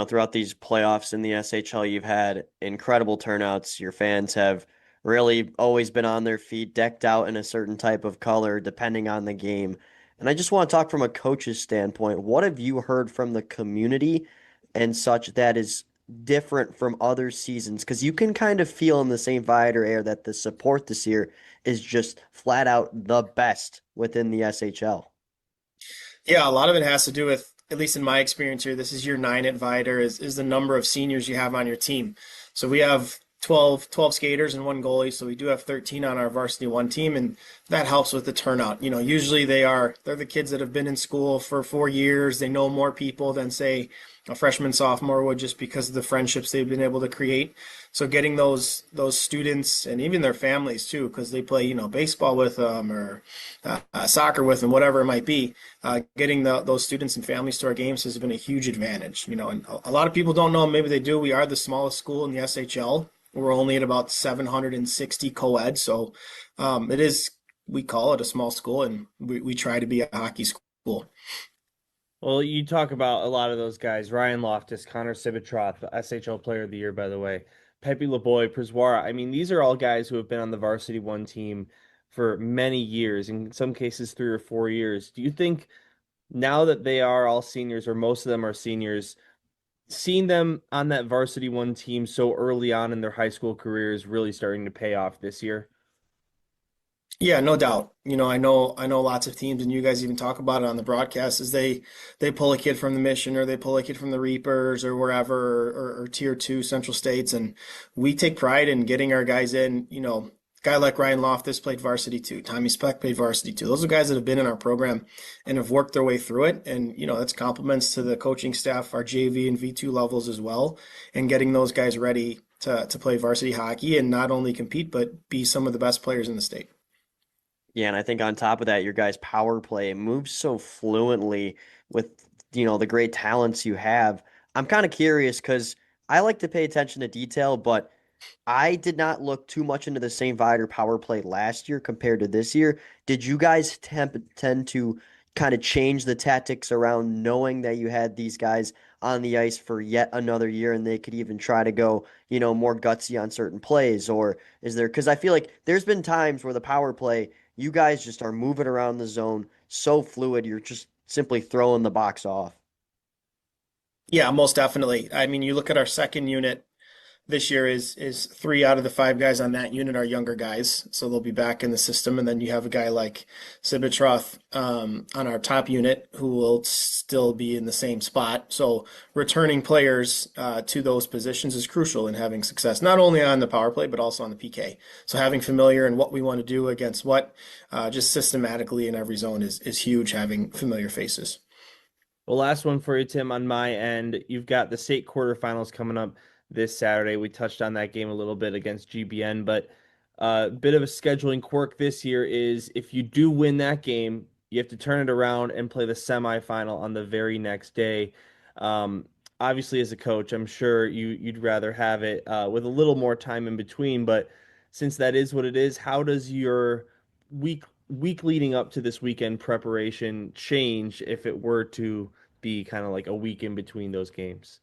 Throughout these playoffs in the SHL, you've had incredible turnouts. Your fans have really always been on their feet, decked out in a certain type of color, depending on the game. And I just want to talk from a coach's standpoint. What have you heard from the community and such that is different from other seasons? Because you can kind of feel in the St. Viator air that the support this year is just flat out the best within the SHL. Yeah, a lot of it has to do with, at least in my experience here, this is year 9 at Viator, is the number of seniors you have on your team. So we have 12 skaters and 1 goalie, so we do have 13 on our varsity 1 team, and that helps with the turnout. Usually they're the kids that have been in school for 4 years. They know more people than, say, a freshman, sophomore would, just because of the friendships they've been able to create. So getting those students and even their families too, because they play baseball with them or soccer with them, whatever it might be. Getting those students and families to our games has been a huge advantage. And a lot of people don't know, maybe they do. We are the smallest school in the SHL. We're only at about 760 co-ed, so we call it a small school, and we try to be a hockey school. Well, you talk about a lot of those guys: Ryan Loftus, Connor Sibitroff, the SHL Player of the Year, by the way, Pepe Leboy, Przwara. I mean, these are all guys who have been on the varsity 1 team for many years, in some cases 3 or 4 years. Do you think now that they are all seniors, or most of them are seniors, seeing them on that varsity 1 team so early on in their high school career is really starting to pay off this year? Yeah, no doubt. I know lots of teams, and you guys even talk about it on the broadcast, is they pull a kid from the Mission, or they pull a kid from the Reapers or wherever, or Tier 2 Central States, and we take pride in getting our guys in. A guy like Ryan Loftus played varsity 2. Tommy Speck played varsity 2. Those are guys that have been in our program and have worked their way through it, and that's compliments to the coaching staff, our JV and V2 levels as well, and getting those guys ready to play varsity hockey and not only compete, but be some of the best players in the state. Yeah, and I think on top of that, your guys' power play moves so fluently with, the great talents you have. I'm kind of curious because I like to pay attention to detail, but I did not look too much into the St. Viator power play last year compared to this year. Did you guys tend to kind of change the tactics around knowing that you had these guys on the ice for yet another year and they could even try to go, more gutsy on certain plays? Or is there, because I feel like there's been times where the power play, you guys just are moving around the zone so fluid, you're just simply throwing the box off. Yeah, most definitely. I mean, you look at our second unit this year is 3 out of the 5 guys on that unit are younger guys, so they'll be back in the system. And then you have a guy like Sibitroff on our top unit who will still be in the same spot. So returning players to those positions is crucial in having success, not only on the power play but also on the PK. So having familiar in what we want to do against what, just systematically in every zone is huge. Having familiar faces. Well, last one for you, Tim, on my end. You've got the state quarterfinals coming up this Saturday. We touched on that game a little bit against GBN, but a bit of a scheduling quirk this year is if you do win that game, you have to turn it around and play the semifinal on the very next day. Um, Obviously, as a coach, I'm sure you'd rather have it with a little more time in between, but since that is what it is, how does your week leading up to this weekend preparation change if it were to be kind of like a week in between those games?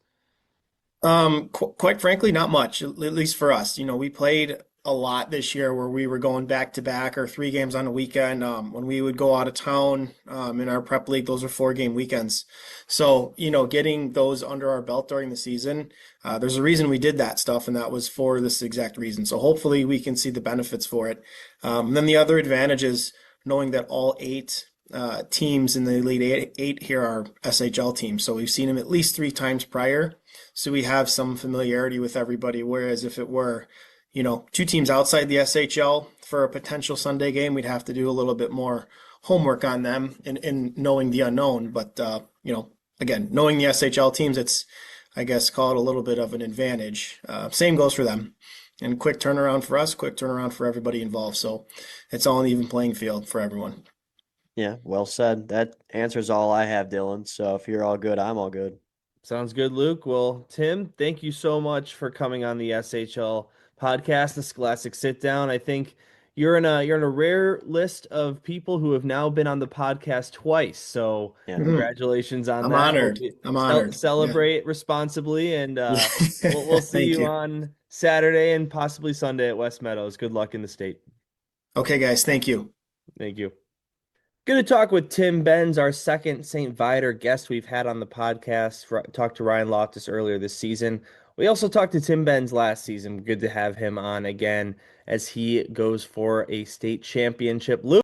Quite frankly, not much, at least for us. We played a lot this year where we were going back to back or 3 games on a weekend. When we would go out of town, in our prep league, those are 4-game weekends. So, getting those under our belt during the season, there's a reason we did that stuff, and that was for this exact reason. So hopefully we can see the benefits for it. Then the other advantage is knowing that all 8 teams in the Elite Eight here are SHL teams. So we've seen them at least 3 times prior. So we have some familiarity with everybody. Whereas if it were, 2 teams outside the SHL for a potential Sunday game, we'd have to do a little bit more homework on them in knowing the unknown. But, again, knowing the SHL teams, it's, I guess, call it a little bit of an advantage. Same goes for them. And quick turnaround for us, quick turnaround for everybody involved. So it's all an even playing field for everyone. Yeah, well said. That answers all I have, Dylan. So if you're all good, I'm all good. Sounds good, Luke. Well, Tim, thank you so much for coming on the SHL podcast, the Scholastic Sit Down. I think you're in a rare list of people who have now been on the podcast twice. So Yeah. congratulations on I'm that. honored. I'm honored. Celebrate responsibly, and we'll see Thank you you. on Saturday and possibly Sunday at West Meadows. Good luck in the state. Okay, guys. Thank you. Thank you. Going to talk with Tim Benz, our second St. Viator guest we've had on the podcast. Talked to Ryan Loftus earlier this season. We also talked to Tim Benz last season. Good to have him on again as he goes for a state championship. Luke.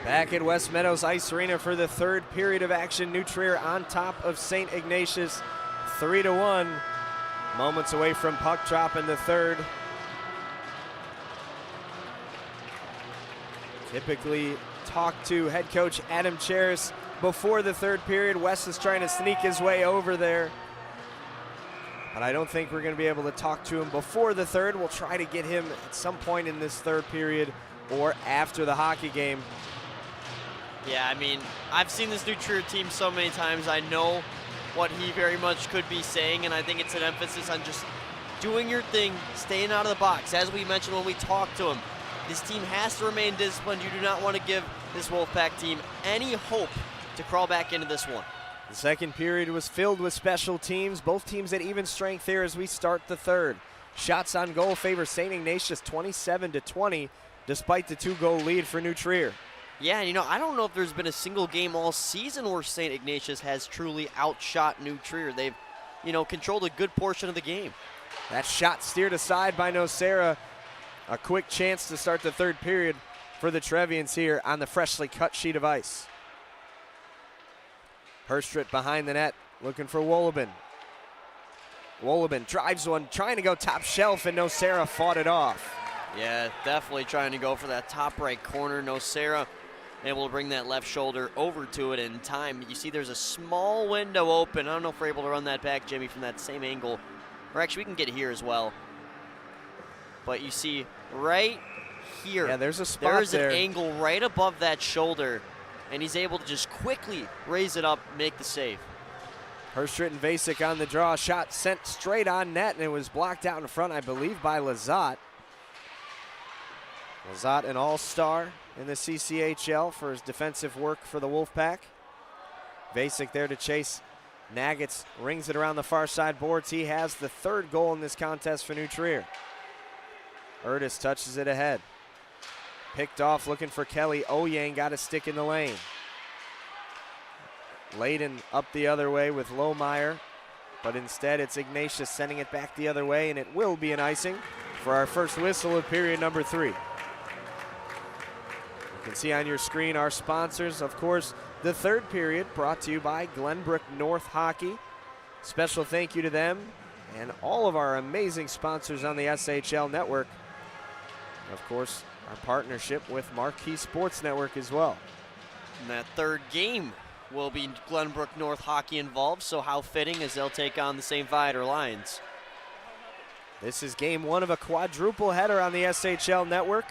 Back at West Meadows Ice Arena for the third period of action. New Trier on top of St. Ignatius, 3-1. Moments away from puck drop in the third. Typically talk to head coach Adam Cheris before the third period. Wes is trying to sneak his way over there, but I don't think we're going to be able to talk to him before the third. We'll try to get him at some point in this third period or after the hockey game. Yeah, I mean, I've seen this New Trier team so many times. I know what he very much could be saying, and I think it's an emphasis on just doing your thing, staying out of the box. As we mentioned when we talked to him, this team has to remain disciplined. You do not want to give this Wolfpack team any hope to crawl back into this one. The second period was filled with special teams. Both teams at even strength here as we start the third. Shots on goal favor St. Ignatius 27-20, despite the 2-goal lead for New Trier. Yeah, and I don't know if there's been a single game all season where St. Ignatius has truly outshot New Trier. They've, controlled a good portion of the game. That shot steered aside by Nocera. A quick chance to start the third period for the Trevians here on the freshly cut sheet of ice. Herstrit behind the net, looking for Wolobin. Wolobin drives one, trying to go top shelf, and Nocera fought it off. Yeah, definitely trying to go for that top right corner. Nocera able to bring that left shoulder over to it in time. You see there's a small window open. I don't know if we're able to run that back, Jimmy, from that same angle. Or actually, we can get it here as well. But you see right here. Yeah, there's a spot there's there. An angle right above that shoulder, and he's able to just quickly raise it up, make the save. Herstrit and Vasek on the draw. Shot sent straight on net, and it was blocked out in front, I believe, by Lazat. Lazat, an all-star in the CCHL for his defensive work for the Wolfpack. Vasek there to chase. Nagitz rings it around the far side boards. He has the third goal in this contest for New Trier. Erdis touches it ahead. Picked off, looking for Kelly. Oyang got a stick in the lane. Layden up the other way with Lohmeyer, but instead it's Ignatius sending it back the other way, and it will be an icing for our first whistle of period number 3. You can see on your screen our sponsors. Of course, the third period brought to you by Glenbrook North Hockey. Special thank you to them and all of our amazing sponsors on the SHL network. Of course, our partnership with Marquee Sports Network as well. And that third game will be Glenbrook North Hockey involved, so how fitting as they'll take on the St. Viator Lions. This is game 1 of a quadruple header on the SHL network.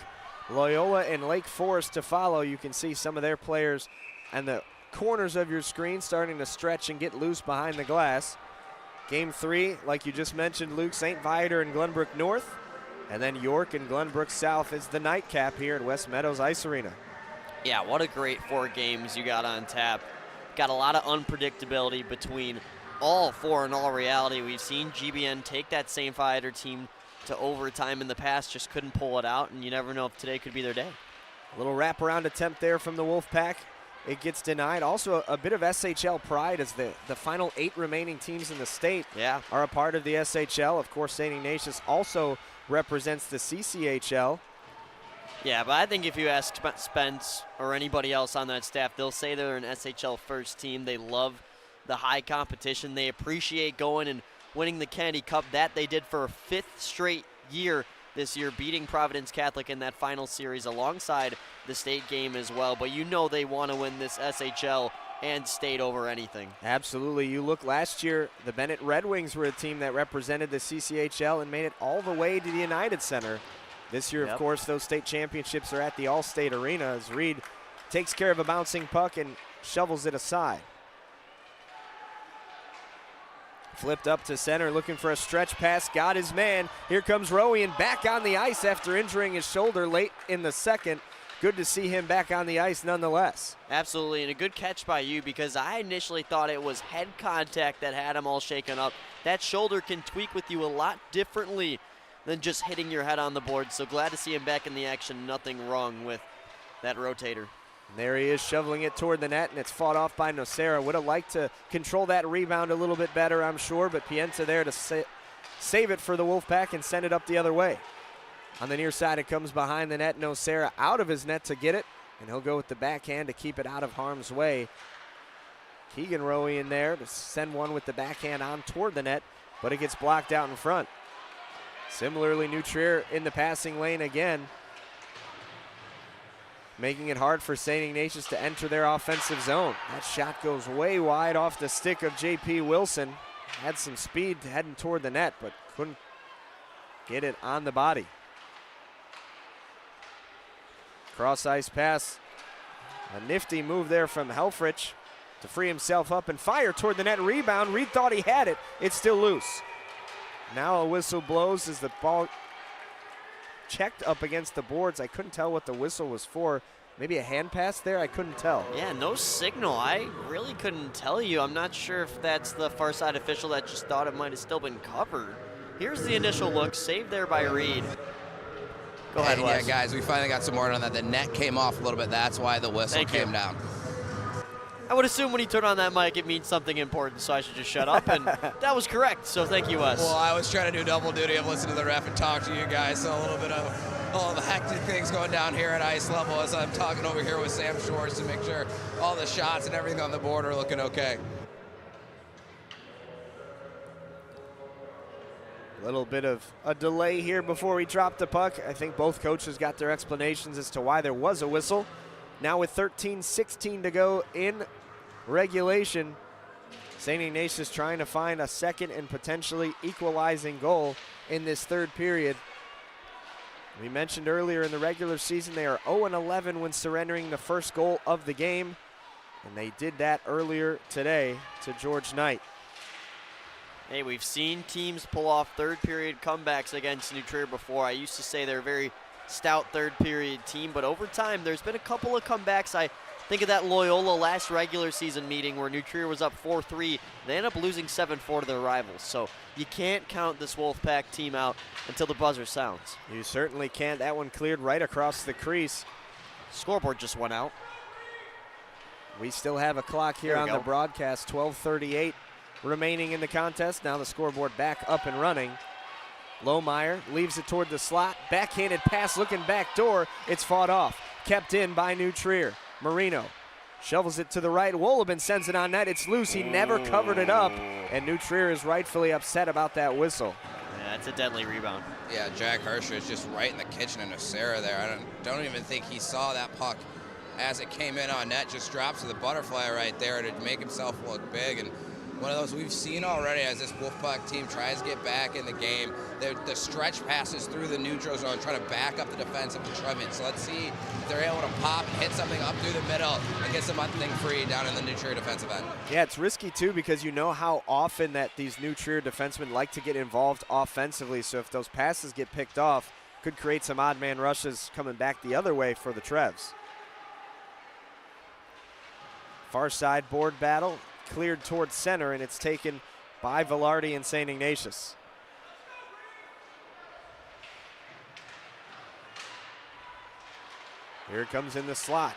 Loyola and Lake Forest to follow. You can see some of their players and the corners of your screen starting to stretch and get loose behind the glass. Game 3, like you just mentioned, Luke, St. Viator and Glenbrook North. And then York and Glenbrook South is the nightcap here at West Meadows Ice Arena. Yeah, what a great 4 games you got on tap. Got a lot of unpredictability between all 4 in all reality. We've seen GBN take that St. Viator team to overtime in the past, just couldn't pull it out, and you never know if today could be their day. A little wraparound attempt there from the Wolfpack. It gets denied. Also a bit of SHL pride as the final 8 remaining teams in the state are a part of the SHL. Of course, St. Ignatius also represents the CCHL. Yeah, but I think if you ask Spence or anybody else on that staff, they'll say they're an SHL first team. They love the high competition. They appreciate going and winning the Kennedy Cup. That they did for a 5th straight year this year, beating Providence Catholic in that final series alongside the state game as well. But you know they want to win this SHL and state over anything. Absolutely. You look last year, the Bennett Red Wings were a team that represented the CCHL and made it all the way to the United Center. This year, of course, those state championships are at the All-State Arena as Reed takes care of a bouncing puck and shovels it aside. Flipped up to center, looking for a stretch pass, got his man. Here comes Rowan back on the ice after injuring his shoulder late in the second. Good to see him back on the ice nonetheless. Absolutely, and a good catch by you because I initially thought it was head contact that had him all shaken up. That shoulder can tweak with you a lot differently than just hitting your head on the board. So glad to see him back in the action. Nothing wrong with that rotator. There he is, shoveling it toward the net, and it's fought off by Nocera. Would have liked to control that rebound a little bit better, I'm sure, but Pienta there to save it for the Wolfpack and send it up the other way. On the near side, it comes behind the net. Nocera out of his net to get it. And he'll go with the backhand to keep it out of harm's way. Keegan Rowe in there to send one with the backhand on toward the net, but it gets blocked out in front. Similarly, New Trier in the passing lane again, making it hard for St. Ignatius to enter their offensive zone. That shot goes way wide off the stick of J.P. Wilson. Had some speed heading toward the net, but couldn't get it on the body. Cross ice pass. A nifty move there from Helfrich to free himself up and fire toward the net. Rebound. Reed thought he had it. It's still loose. Now a whistle blows as the ball checked up against the boards. I couldn't tell what the whistle was for. Maybe a hand pass there? I couldn't tell. Yeah, no signal. I really couldn't tell you. I'm not sure if that's the far side official that just thought it might have still been covered. Here's the initial look, saved there by Reed. Go ahead, Wes. Yeah, guys, we finally got some word on that. The net came off a little bit. That's why the whistle came down. I would assume when he turned on that mic, it means something important, so I should just shut up, and that was correct, so thank you, Wes. Well, I was trying to do double duty of listening to the ref and talk to you guys, so a little bit of all the hectic things going down here at ice level as I'm talking over here with Sam Schwartz to make sure all the shots and everything on the board are looking okay. A little bit of a delay here before we drop the puck. I think both coaches got their explanations as to why there was a whistle. Now with 13-16 to go in regulation, St. Ignatius trying to find a second and potentially equalizing goal in this third period. We mentioned earlier in the regular season they are 0-11 when surrendering the first goal of the game, and they did that earlier today to George Knight. Hey, we've seen teams pull off third period comebacks against New Trier before. I used to say they're a very stout third period team, but over time there's been a couple of comebacks. I think of that Loyola last regular season meeting where New Trier was up 4-3. They end up losing 7-4 to their rivals. So you can't count this Wolfpack team out until the buzzer sounds. You certainly can't. That one cleared right across the crease. Scoreboard just went out. We still have a clock here on the broadcast, 12:38 remaining in the contest. Now the scoreboard back up and running. Lohmeyer leaves it toward the slot. Backhanded pass looking back door. It's fought off. Kept in by New Trier. Marino shovels it to the right. Wolobin sends it on net. It's loose. He never covered it up. And New Trier is rightfully upset about that whistle. Yeah, it's a deadly rebound. Yeah, Jack Hersher is just right in the kitchen in Sarah there. I don't even think he saw that puck as it came in on net. Just drops to the butterfly right there to make himself look big. And one of those we've seen already as this Wolfpack team tries to get back in the game. The stretch passes through the neutral zone, trying to back up the defense of the Trevin. So let's see if they're able to pop, hit something up through the middle, and get something free down in the New Trier defensive end. Yeah, it's risky too because you know how often that these New Trier defensemen like to get involved offensively. So if those passes get picked off, could create some odd man rushes coming back the other way for the Trevs. Far side board battle. Cleared towards center, and it's taken by Velarde and St. Ignatius. Here it comes in the slot.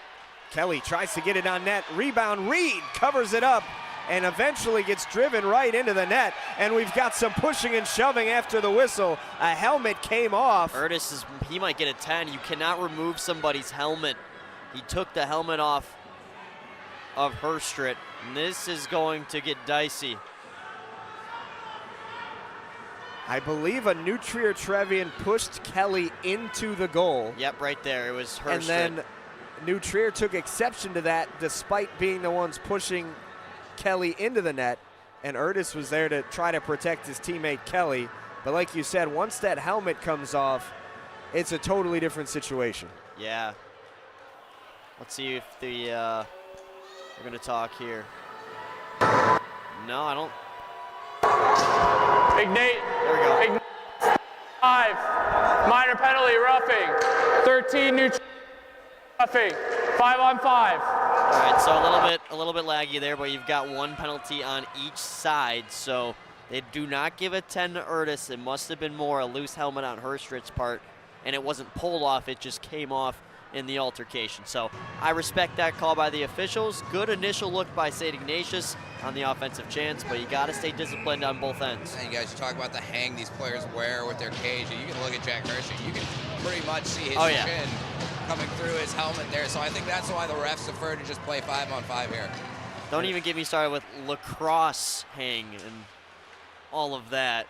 Kelly tries to get it on net. Rebound, Reed covers it up and eventually gets driven right into the net. And we've got some pushing and shoving after the whistle. A helmet came off. He might get a 10. You cannot remove somebody's helmet. He took the helmet off of Herstrit. And this is going to get dicey. I believe a New Trier Trevian pushed Kelly into the goal. Yep, right there. It was Herstrit. And then New Trier took exception to that despite being the ones pushing Kelly into the net. And Erdis was there to try to protect his teammate Kelly. But like you said, once that helmet comes off, it's a totally different situation. Yeah. Let's see if the... we're going to talk here. No, I don't. Ignate. There we go. Ignate. 5. Minor penalty, roughing. 13 New roughing. 5 on 5. All right, so a little bit laggy there, but you've got one penalty on each side. So they do not give a 10 to Erdis. It must have been more a loose helmet on Herstrit's part, and it wasn't pulled off. It just came off in the altercation. So I respect that call by the officials. Good initial look by St. Ignatius on the offensive chance, but you got to stay disciplined on both ends. And you guys, you talk about the hang these players wear with their cage. You can look at Jack Hershey. You can pretty much see his chin coming through his helmet there. So I think that's why the refs prefer to just play 5-on-5 here. Don't even get me started with lacrosse hang and all of that.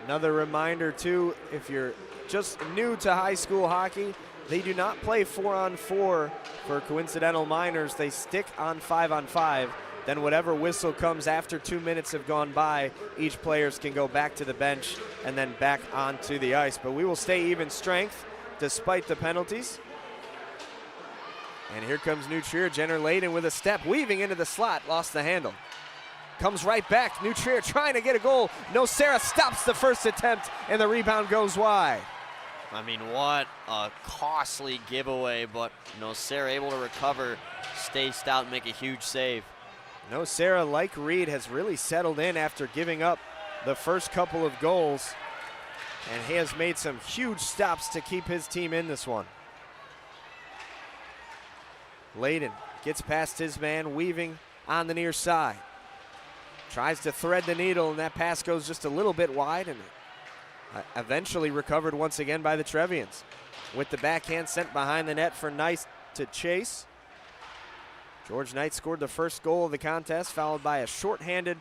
Another reminder, too, if you're just new to high school hockey, they do not play 4-on-4 for coincidental minors. They stick on 5-on-5. Then whatever whistle comes after 2 minutes have gone by, each players can go back to the bench and then back onto the ice. But we will stay even strength despite the penalties. And here comes New Trier. Jenner Layden with a step, weaving into the slot, lost the handle. Comes right back. New Trier trying to get a goal. No, Sarah stops the first attempt, and the rebound goes wide. I mean, what a costly giveaway, but Sarah able to recover, stay stout, and make a huge save. No, Sarah, like Reed, has really settled in after giving up the first couple of goals, and he has made some huge stops to keep his team in this one. Layden gets past his man, weaving on the near side. Tries to thread the needle, and that pass goes just a little bit wide, and eventually recovered once again by the Trevians. With the backhand sent behind the net for Nice to chase. George Knight scored the first goal of the contest, followed by a shorthanded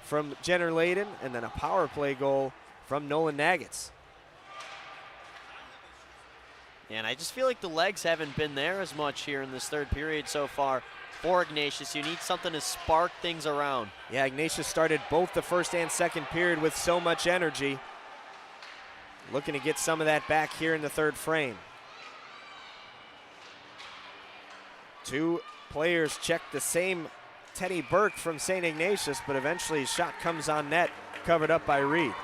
from Jenner Layden, and then a power play goal from Nolan Nagitz. And I just feel like the legs haven't been there as much here in this third period so far for Ignatius. You need something to spark things around. Yeah, Ignatius started both the first and second period with so much energy. Looking to get some of that back here in the third frame. Two players check the same Teddy Burke from St. Ignatius, but eventually his shot comes on net, covered up by Reed.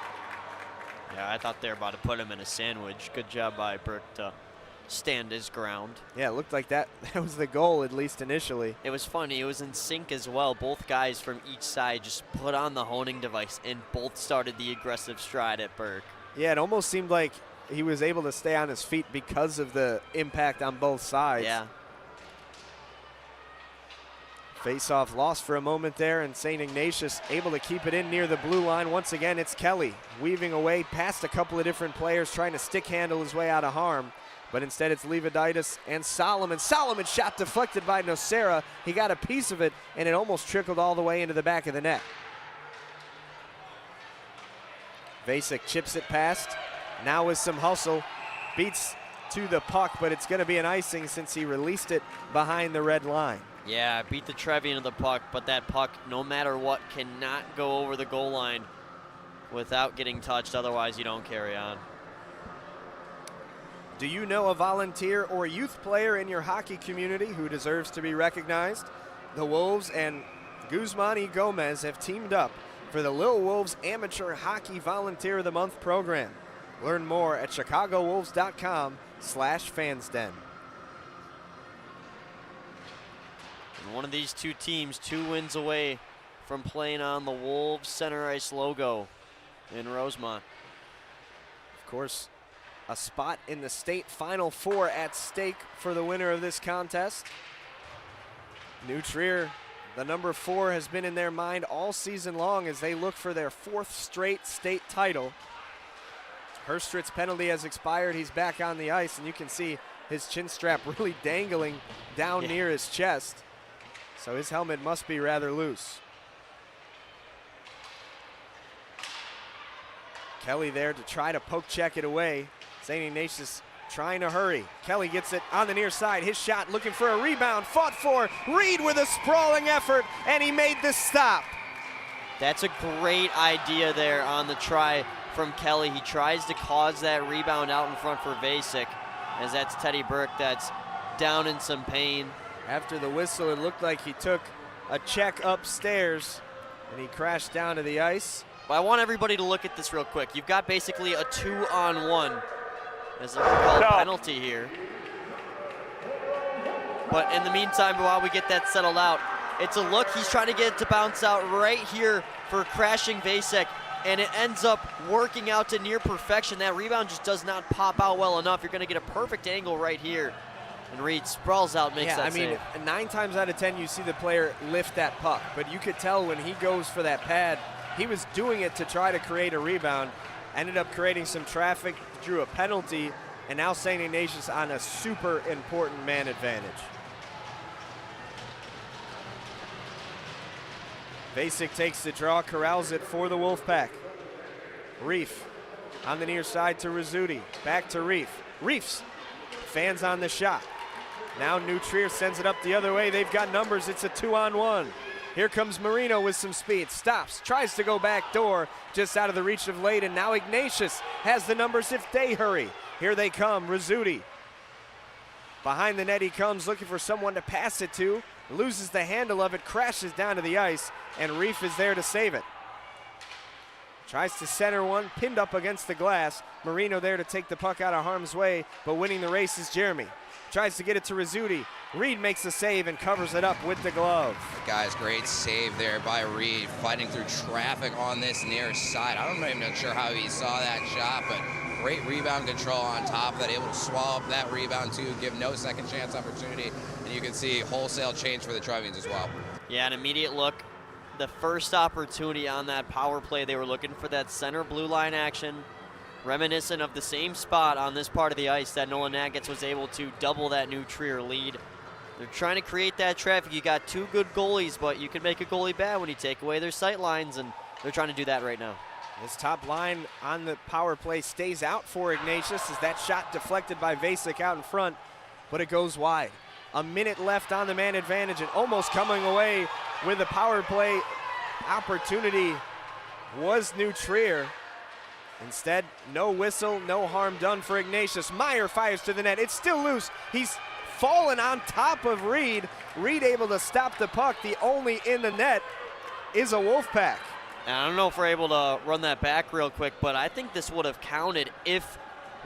Yeah, I thought they were about to put him in a sandwich. Good job by Burke to stand his ground. Yeah, it looked like that was the goal, at least initially. It was funny. It was in sync as well. Both guys from each side just put on the honing device and both started the aggressive stride at Burke. Yeah, it almost seemed like he was able to stay on his feet because of the impact on both sides. Yeah. Face-off lost for a moment there, and St. Ignatius able to keep it in near the blue line. Once again, it's Kelly weaving away past a couple of different players, trying to stick handle his way out of harm. But instead it's Leviditis and Solomon. Solomon shot deflected by Nocera. He got a piece of it, and it almost trickled all the way into the back of the net. Vasek chips it past. Now with some hustle, beats to the puck, but it's going to be an icing since he released it behind the red line. Yeah, beat the Trevian of the puck, but that puck, no matter what, cannot go over the goal line without getting touched. Otherwise, you don't carry on. Do you know a volunteer or youth player in your hockey community who deserves to be recognized? The Wolves and Guzman y Gomez have teamed up for the Little Wolves Amateur Hockey Volunteer of the Month program. Learn more at chicagowolves.com/fansden. And one of these two teams, 2 wins away from playing on the Wolves center ice logo in Rosemont. Of course, a spot in the state Final Four at stake for the winner of this contest. New Trier, the number 4, has been in their mind all season long as they look for their 4th straight state title. Herstridt's penalty has expired. He's back on the ice, and you can see his chin strap really dangling down near his chest. So his helmet must be rather loose. Kelly there to try to poke check it away. St. Ignatius trying to hurry. Kelly gets it on the near side. His shot looking for a rebound. Fought for. Reed with a sprawling effort, and he made the stop. That's a great idea there on the try from Kelly. He tries to cause that rebound out in front for Vasek, as that's Teddy Burke that's down in some pain. After the whistle, it looked like he took a check upstairs, and he crashed down to the ice. But I want everybody to look at this real quick. You've got basically a 2-on-1 as a called penalty here. But in the meantime, while we get that settled out, it's a look. He's trying to get it to bounce out right here for crashing Vasek, and it ends up working out to near perfection. That rebound just does not pop out well enough. You're going to get a perfect angle right here. And Reed sprawls out, makes that save. 9 times out of 10 you see the player lift that puck, but you could tell when he goes for that pad, he was doing it to try to create a rebound, ended up creating some traffic, drew a penalty, And now St. Ignatius on a super important man advantage. Basic takes the draw, corrals it for the Wolfpack. Reef on the near side to Rizzuti. Back to Reef. Reef's fans on the shot. Now New Trier sends it up the other way. They've got numbers. It's a 2-on-1. Here comes Marino with some speed. Stops, tries to go back door, just out of the reach of Layden. Now Ignatius has the numbers if they hurry. Here they come, Rizzuti. Behind the net he comes, looking for someone to pass it to. Loses the handle of it, crashes down to the ice, and Reef is there to save it. Tries to center one, pinned up against the glass. Marino there to take the puck out of harm's way, but winning the race is Jeremy. Tries to get it to Rizzuti. Reed makes the save and covers it up with the glove. Guys, great save there by Reed, fighting through traffic on this near side. I'm not even sure how he saw that shot, but great rebound control on top of that, able to swallow up that rebound too, give no second chance opportunity, and you can see wholesale change for the Trevians as well. Yeah, an immediate look. The first opportunity on that power play, they were looking for that center blue line action, reminiscent of the same spot on this part of the ice that Nolan Nuggets was able to double that New Trier lead. They're trying to create that traffic. You got two good goalies, but you can make a goalie bad when you take away their sight lines, and they're trying to do that right now. This top line on the power play stays out for Ignatius as that shot deflected by Vasek out in front, but it goes wide. A minute left on the man advantage, and almost coming away with the power play opportunity was New Trier. Instead, no whistle, no harm done for Ignatius. Meyer fires to the net. It's still loose. He's fallen on top of Reed. Reed able to stop the puck. The only in the net is a Wolfpack. And I don't know if we're able to run that back real quick, but I think this would have counted if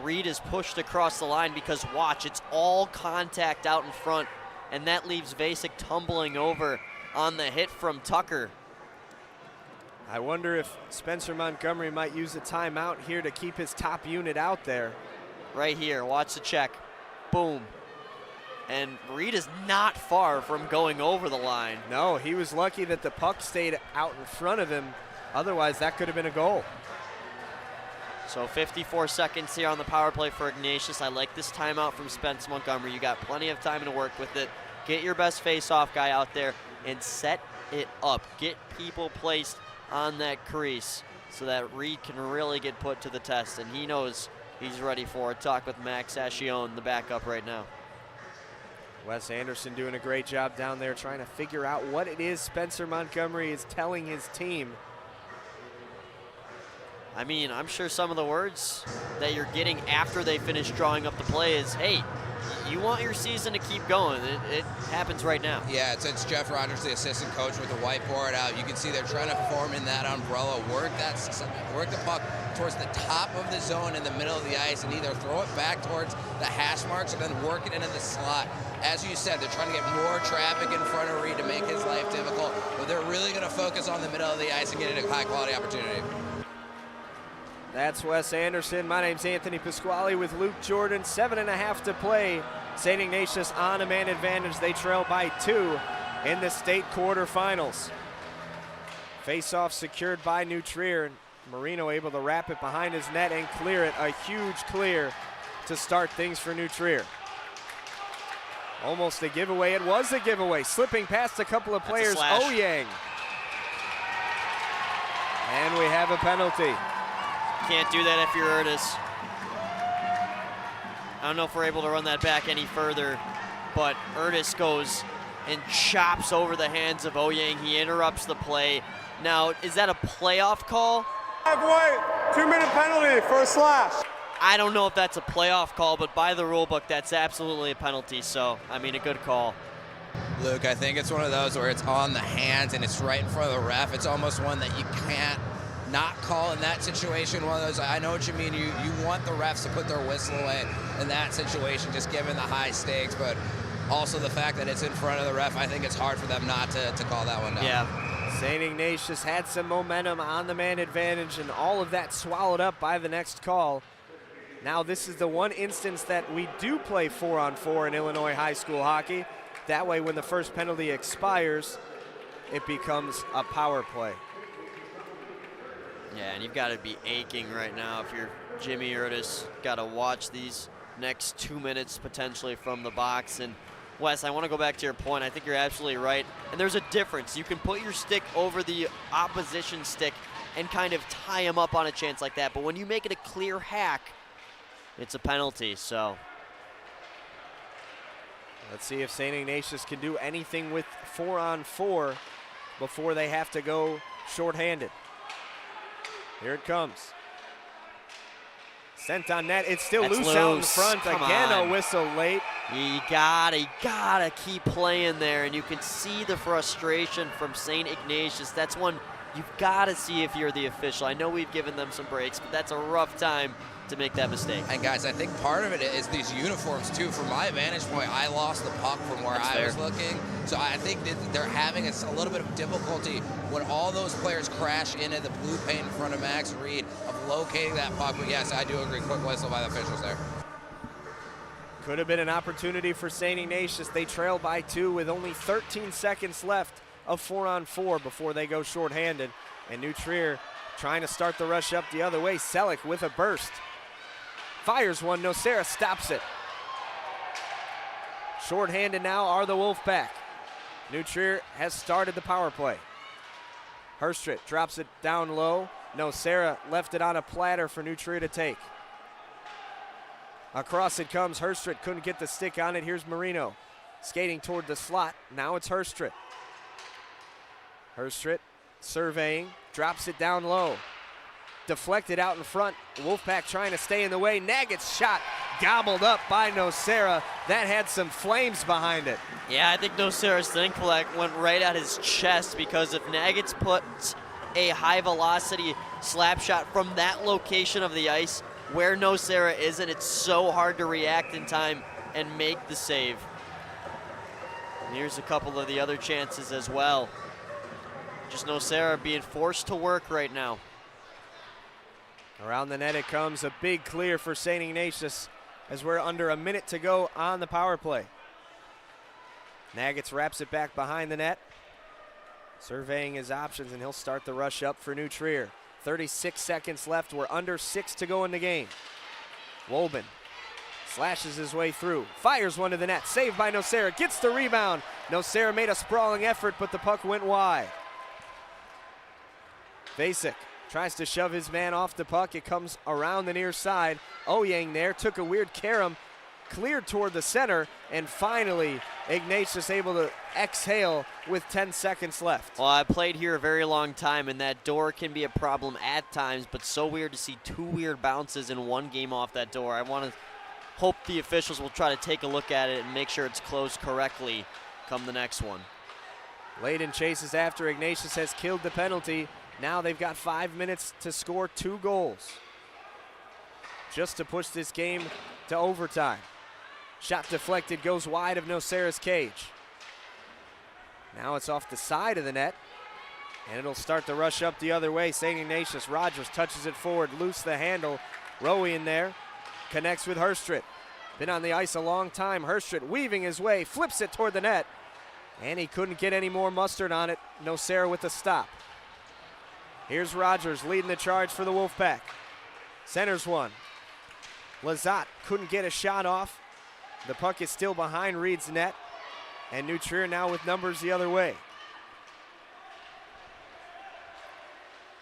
Reed is pushed across the line, because watch, it's all contact out in front, and that leaves Vasek tumbling over on the hit from Tucker. I wonder if Spencer Montgomery might use a timeout here to keep his top unit out there. Right here, watch the check. Boom. And Reed is not far from going over the line. No, he was lucky that the puck stayed out in front of him. Otherwise, that could have been a goal. So 54 seconds here on the power play for Ignatius. I like this timeout from Spence Montgomery. You got plenty of time to work with it. Get your best face-off guy out there and set it up. Get people placed on that crease so that Reed can really get put to the test, and he knows he's ready for it. Talk with Max Ascione, the backup right now. Wes Anderson doing a great job down there trying to figure out what it is Spencer Montgomery is telling his team. I mean, I'm sure some of the words that you're getting after they finish drawing up the play is, hey, you want your season to keep going. It happens right now. Yeah, it's Jeff Rogers, the assistant coach, with the whiteboard out. You can see they're trying to form in that umbrella, work the puck towards the top of the zone in the middle of the ice, and either throw it back towards the hash marks or then work it into the slot. As you said, they're trying to get more traffic in front of Reed to make his life difficult, but they're really going to focus on the middle of the ice and get it a high-quality opportunity. That's Wes Anderson. My name's Anthony Pasquale with Luke Jordan. 7.5 to play. St. Ignatius on a man advantage. They trail by 2 in the state quarterfinals. Face-off secured by New Trier. Marino able to wrap it behind his net and clear it. A huge clear to start things for New Trier. Almost a giveaway. It was a giveaway. Slipping past a couple of players. Oh Yang. And we have a penalty. Can't do that if you're Urtis. I don't know if we're able to run that back any further, but Urtis goes and chops over the hands of Oyang. He interrupts the play. Now, is that a playoff call? 2-minute penalty for a slash. I don't know if that's a playoff call, but by the rule book, that's absolutely a penalty. So, I mean, a good call. Luke, I think it's one of those where it's on the hands and it's right in front of the ref. It's almost one that you can't not call in that situation. One of those, I know what you mean. You want the refs to put their whistle away in that situation, just given the high stakes, but also the fact that it's in front of the ref. I think it's hard for them not to call that one down. Yeah. St. Ignatius had some momentum on the man advantage, and all of that swallowed up by the next call. Now this is the one instance that we do play 4-on-4 in Illinois high school hockey. That way, when the first penalty expires, it becomes a power play. Yeah, and you've got to be aching right now if you're Jimmy Urtis. Got to watch these next 2 minutes potentially from the box. And Wes, I want to go back to your point. I think you're absolutely right. And there's a difference. You can put your stick over the opposition stick and kind of tie him up on a chance like that. But when you make it a clear hack, it's a penalty. So let's see if St. Ignatius can do anything with 4-on-4 before they have to go shorthanded. Here it comes. Sent on net. It's still loose out in front. Come Again, on. a whistle late. You gotta keep playing there, and you can see the frustration from St. Ignatius. That's one you've gotta see if you're the official. I know we've given them some breaks, but that's a rough time to make that mistake. And guys, I think part of it is these uniforms too. From my vantage point, I lost the puck from where I was looking. So I think that they're having a little bit of difficulty when all those players crash into the blue paint in front of Max Reed of locating that puck. But yes, I do agree, quick whistle by the officials there. Could have been an opportunity for St. Ignatius. They trail by 2 with only 13 seconds left of 4-on-4 before they go shorthanded. And New Trier trying to start the rush up the other way. Selleck with a burst. Fires one, Nocera stops it. Shorthanded now are the Wolfpack. New Trier has started the power play. Herstrit drops it down low. Nocera left it on a platter for New Trier to take. Across it comes. Herstrit couldn't get the stick on it. Here's Marino skating toward the slot. Now it's Herstrit. Herstrit surveying, drops it down low. Deflected out in front. Wolfpack trying to stay in the way. Nagget's shot gobbled up by Nocera. That had some flames behind it. Yeah, I think Nocera's thankful that went right at his chest, because if Nagget's puts a high velocity slap shot from that location of the ice where Nocera isn't, it's so hard to react in time and make the save. And here's a couple of the other chances as well. Just Nocera being forced to work right now. Around the net it comes, a big clear for St. Ignatius as we're under a minute to go on the power play. Naggetts wraps it back behind the net, surveying his options, and he'll start the rush up for New Trier. 36 seconds left, we're under 6 to go in the game. Wolben slashes his way through, fires one to the net, saved by Nocera, gets the rebound. Nocera made a sprawling effort, but the puck went wide. Vasek tries to shove his man off the puck. It comes around the near side. Oyang there took a weird carom, cleared toward the center, and finally Ignatius able to exhale with 10 seconds left. Well, I played here a very long time, and that door can be a problem at times, but so weird to see 2 weird bounces in one game off that door. I want to hope the officials will try to take a look at it and make sure it's closed correctly come the next one. Layden chases after. Ignatius has killed the penalty. Now they've got 5 minutes to score 2 goals just to push this game to overtime. Shot deflected, goes wide of Nocera's cage. Now it's off the side of the net, and it'll start the rush up the other way. St. Ignatius, Rogers touches it forward, loose the handle. Rowe in there, connects with Herstrit. Been on the ice a long time. Herstrit weaving his way, flips it toward the net, and he couldn't get any more mustard on it. Nocera with the stop. Here's Rogers leading the charge for the Wolfpack. Centers one. Lazat couldn't get a shot off. The puck is still behind Reed's net. And New Trier now with numbers the other way.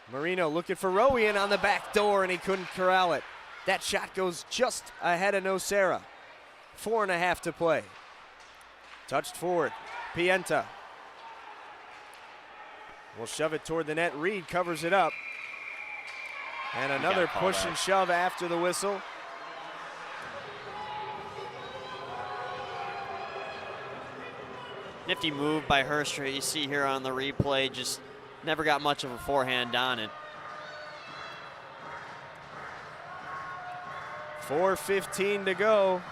Marino looking for Rowian on the back door, and he couldn't corral it. That shot goes just ahead of Nocera. 4.5 to play. Touched forward. Pienta will shove it toward the net. Reed covers it up. And another push and shove after the whistle. Nifty move by Herstrit. You see here on the replay, just never got much of a forehand on it. 4:15 to go.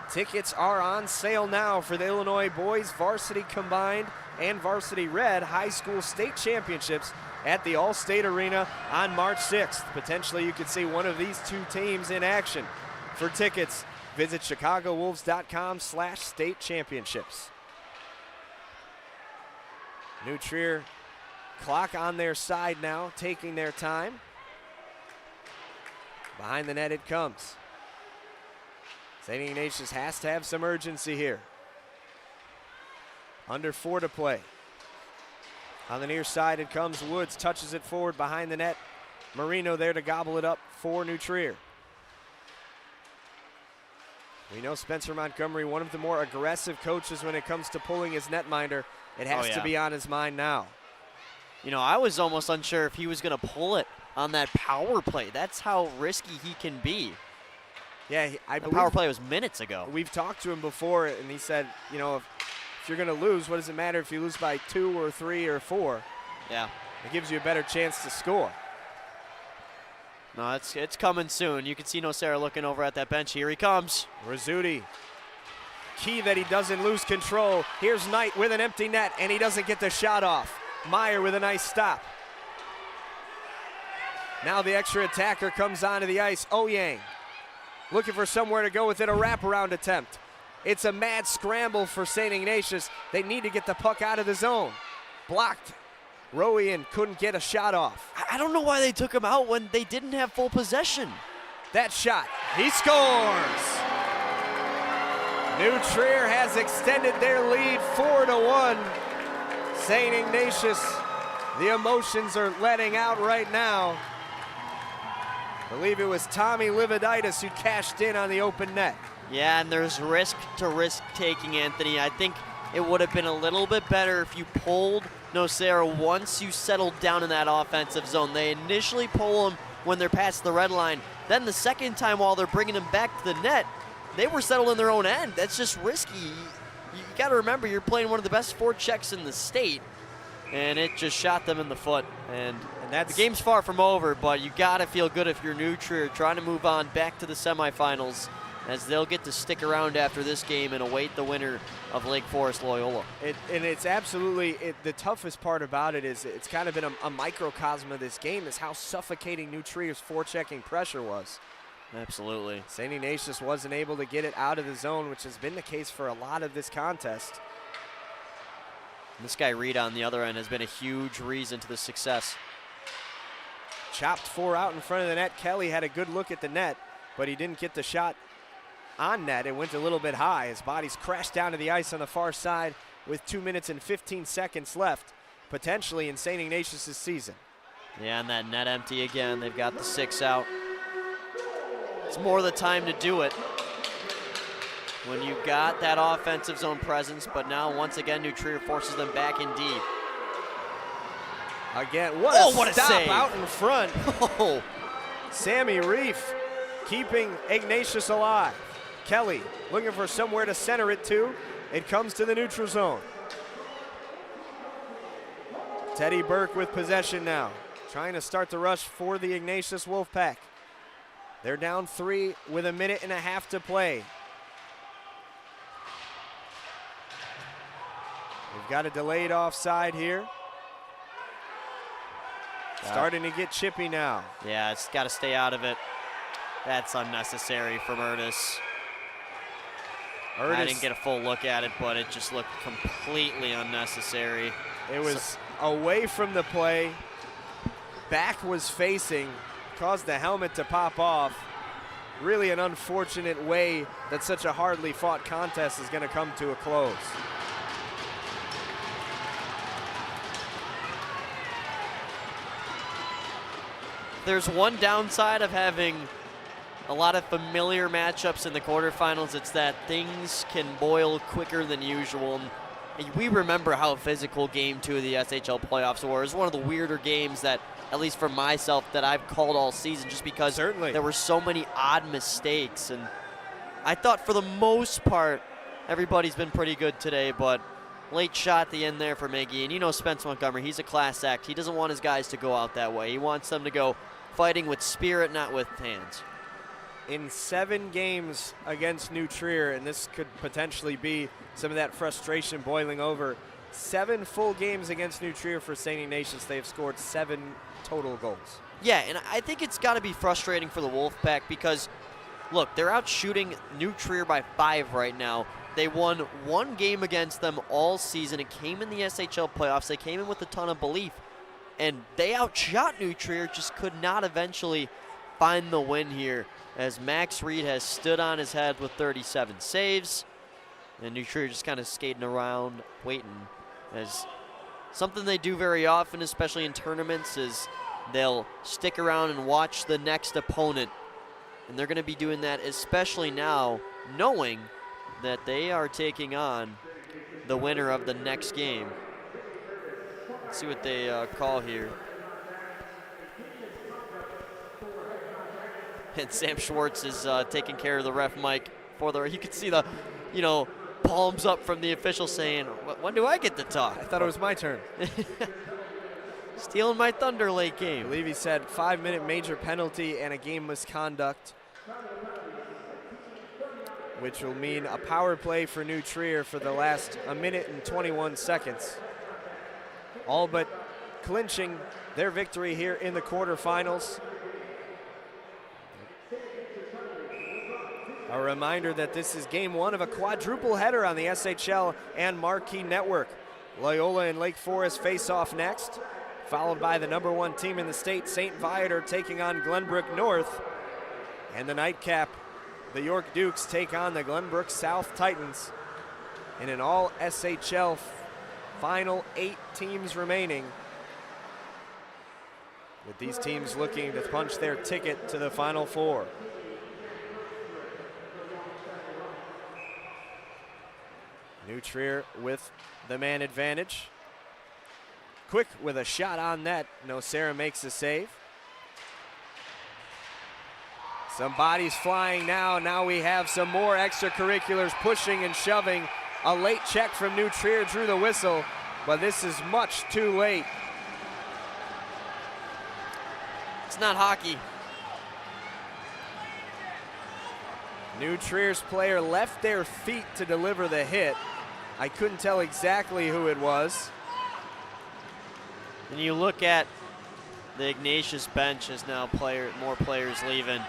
Tickets are on sale now for the Illinois Boys Varsity Combined and Varsity Red High School State Championships at the All-State Arena on March 6th. Potentially you could see one of these 2 teams in action. For tickets, visit chicagowolves.com/state championships. New Trier clock on their side now, taking their time. Behind the net it comes. St. Ignatius has to have some urgency here. Under 4 to play. On the near side it comes. Woods touches it forward behind the net. Marino there to gobble it up for New Trier. We know Spencer Montgomery, one of the more aggressive coaches when it comes to pulling his netminder. It has to be on his mind now. You know, I was almost unsure if he was going to pull it on that power play. That's how risky he can be. Yeah, I believe the power play was minutes ago. We've talked to him before, and he said, you know, if you're going to lose, what does it matter if you lose by 2 or 3 or 4? Yeah. It gives you a better chance to score. No, it's coming soon. You can see Nocera looking over at that bench. Here he comes. Rizzuti. Key that he doesn't lose control. Here's Knight with an empty net, and he doesn't get the shot off. Meyer with a nice stop. Now the extra attacker comes onto the ice. Oyang looking for somewhere to go with it, a wraparound attempt. It's a mad scramble for St. Ignatius. They need to get the puck out of the zone. Blocked. Rowan couldn't get a shot off. I don't know why they took him out when they didn't have full possession. That shot, he scores! New Trier has extended their lead 4-1. St. Ignatius, the emotions are letting out right now. I believe it was Tommy Lividitis who cashed in on the open net. Yeah, and there's risk to risk taking, Anthony. I think it would have been a little bit better if you pulled Nocera once you settled down in that offensive zone. They initially pull him when they're past the red line. Then the second time while they're bringing him back to the net, they were settled in their own end. That's just risky. You got to remember, you're playing one of the best forechecks in the state, and it just shot them in the foot. And the game's far from over, but you got to feel good if you're New Trier trying to move on back to the semifinals, as they'll get to stick around after this game and await the winner of Lake Forest Loyola. And it's absolutely, the toughest part about it is it's kind of been a microcosm of this game, is how suffocating New Trier's forechecking pressure was. Absolutely. St. Ignatius wasn't able to get it out of the zone, which has been the case for a lot of this contest. And this guy Reed on the other end has been a huge reason to the success. Chopped 4 out in front of the net. Kelly had a good look at the net, but he didn't get the shot on net. It went a little bit high. His body's crashed down to the ice on the far side with 2 minutes and 15 seconds left, potentially in St. Ignatius' season. Yeah, and that net empty again. They've got the 6 out. It's more the time to do it when you got that offensive zone presence, but now once again New Trier forces them back in deep. Again, what a stop save out in front. Oh. Sammy Reef keeping Ignatius alive. Kelly looking for somewhere to center it to. It comes to the neutral zone. Teddy Burke with possession now, trying to start the rush for the Ignatius Wolfpack. They're down 3 with 1.5 minutes to play. We've got a delayed offside here. Starting to get chippy now. Yeah, it's got to stay out of it. That's unnecessary from Ernest. I didn't get a full look at it, but it just looked completely unnecessary. It was away from the play. Back was facing, caused the helmet to pop off. Really an unfortunate way that such a hardly fought contest is going to come to a close. There's one downside of having a lot of familiar matchups in the quarterfinals. It's that things can boil quicker than usual. And we remember how physical Game 2 of the SHL playoffs were. It was one of the weirder games that, at least for myself, that I've called all season, just because there were so many odd mistakes. And I thought for the most part, everybody's been pretty good today, but late shot at the end there for Miggy. And you know Spence Montgomery, he's a class act. He doesn't want his guys to go out that way. He wants them to go fighting with spirit, not with hands. In 7 games against New Trier, and this could potentially be some of that frustration boiling over, 7 full games against New Trier for St. Ignatius. They have scored 7 total goals. Yeah, and I think it's got to be frustrating for the Wolfpack because, look, they're out shooting New Trier by 5 right now. They won 1 game against them all season. It came in the SHL playoffs. They came in with a ton of belief, and they outshot New Trier, just could not eventually find the win here. as Max Reed has stood on his head with 37 saves. And New Trier just kind of skating around, waiting. As something they do very often, especially in tournaments, is they'll stick around and watch the next opponent. And they're going to be doing that especially now, knowing that they are taking on the winner of the next game. Let's see what they call here. And Sam Schwartz is taking care of the ref mic for the. You can see the, palms up from the official saying, "When do I get to talk?" I thought it was my turn. Stealing my thunder late game. I believe he said 5-minute major penalty and a game misconduct, which will mean a power play for New Trier for the last 1 minute and 21 seconds. All but clinching their victory here in the quarterfinals. A reminder that this is game 1 of a quadruple header on the SHL and Marquee Network. Loyola and Lake Forest face off next, followed by the #1 team in the state, St. Viator, taking on Glenbrook North. And the nightcap, the York Dukes take on the Glenbrook South Titans in an all SHL final 8 teams remaining, with these teams looking to punch their ticket to the Final Four. New Trier with the man advantage. Quick with a shot on net. Nocera makes a save. Some bodies flying now. Now we have some more extracurriculars pushing and shoving. A late check from New Trier drew the whistle, but this is much too late. It's not hockey. New Trier's player left their feet to deliver the hit. I couldn't tell exactly who it was. And you look at the Ignatius bench as now more players leaving.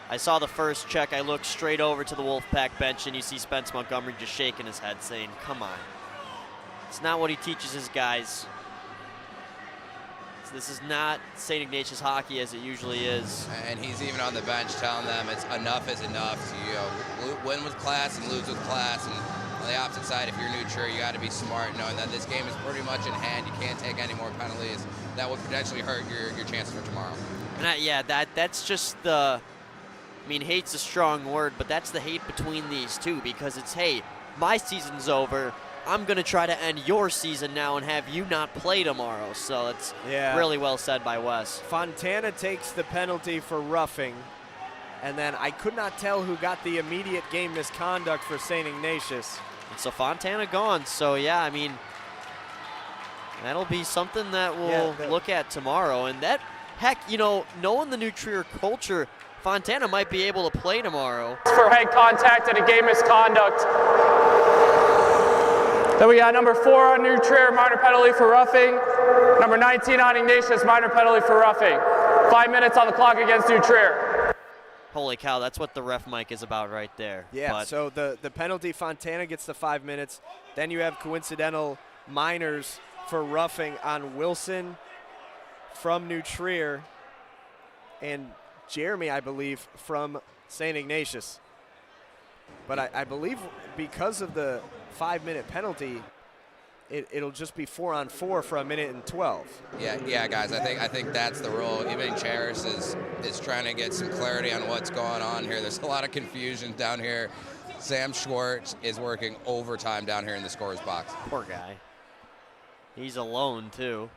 I saw the first check. I looked straight over to the Wolfpack bench, and you see Spence Montgomery just shaking his head saying, come on. It's not what he teaches his guys. This is not St. Ignatius hockey as it usually is. And he's even on the bench telling them enough is enough. To, win with class and lose with class. And on the opposite side, if you're New Trier, you got to be smart, knowing that this game is pretty much in hand. You can't take any more penalties. That would potentially hurt your chances for tomorrow. And that's just the. I mean, hate's a strong word, but that's the hate between these two, because it's, hey, my season's over. I'm going to try to end your season now and have you not play tomorrow. So it's really well said by Wes. Fontana takes the penalty for roughing, and then I could not tell who got the immediate game misconduct for St. Ignatius. And so Fontana gone. So, yeah, I mean, that'll be something that we'll look at tomorrow. And that, heck, knowing the New Trier culture, Fontana might be able to play tomorrow. For head contact and a game misconduct. Then we got number 4 on New Trier, minor penalty for roughing. Number 19 on Ignatius, minor penalty for roughing. 5 minutes on the clock against New Trier. Holy cow, that's what the ref mic is about right there. Yeah, so the penalty, Fontana gets the 5 minutes. Then you have coincidental minors for roughing on Wilson from New Trier and Jeremy, I believe, from St. Ignatius. But I believe because of the 5-minute penalty, it'll just be 4-on-4 for 1 minute and 12. Yeah, guys. I think that's the rule. Even Charis is trying to get some clarity on what's going on here. There's a lot of confusion down here. Sam Schwartz is working overtime down here in the scorer's box. Poor guy. He's alone too.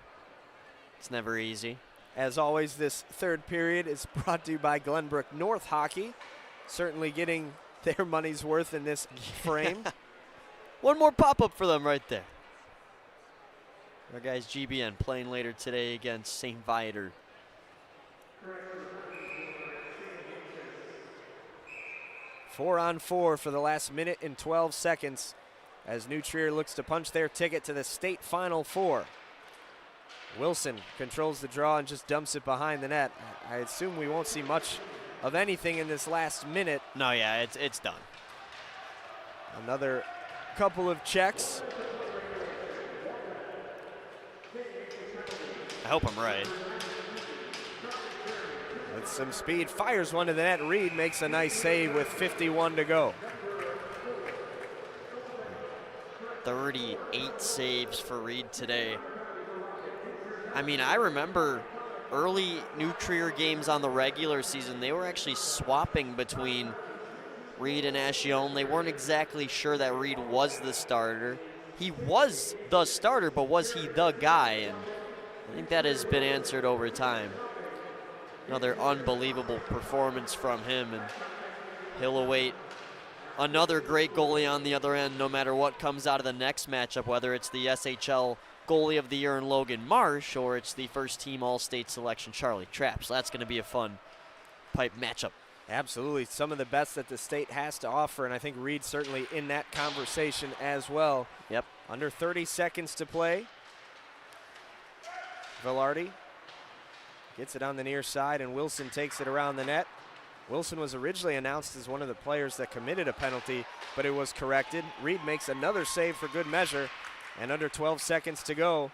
It's never easy. As always, this third period is brought to you by Glenbrook North Hockey. Certainly getting their money's worth in this frame. One more pop-up for them right there. Our guys GBN playing later today against St. Viator. Four on four for the last minute and 12 seconds as New Trier looks to punch their ticket to the state Final Four. Wilson controls the draw and just dumps it behind the net. I assume we won't see much of anything in this last minute. No, yeah, it's done. Another couple of checks. I hope I'm right. with some speed, fires one to the net. Reed makes a nice save with 51 to go. 38 saves for Reed today. I mean, I remember early New Trier games on the regular season, they were actually swapping between Reed and Ascione. They weren't exactly sure that Reed was the starter. He was the starter, but was he the guy? And I think that has been answered over time. Another unbelievable performance from him, and he'll await another great goalie on the other end no matter what comes out of the next matchup, whether it's the SHL Goalie of the Year in Logan Marsh or it's the first team All-State selection Charlie Trapp. So that's going to be a fun pipe matchup. Absolutely, some of the best that the state has to offer, and I think Reed's certainly in that conversation as well. Yep. Under 30 seconds to play. Velarde gets it on the near side, and Wilson takes it around the net. Wilson was originally announced as one of the players that committed a penalty, but it was corrected. Reed makes another save for good measure, and under 12 seconds to go.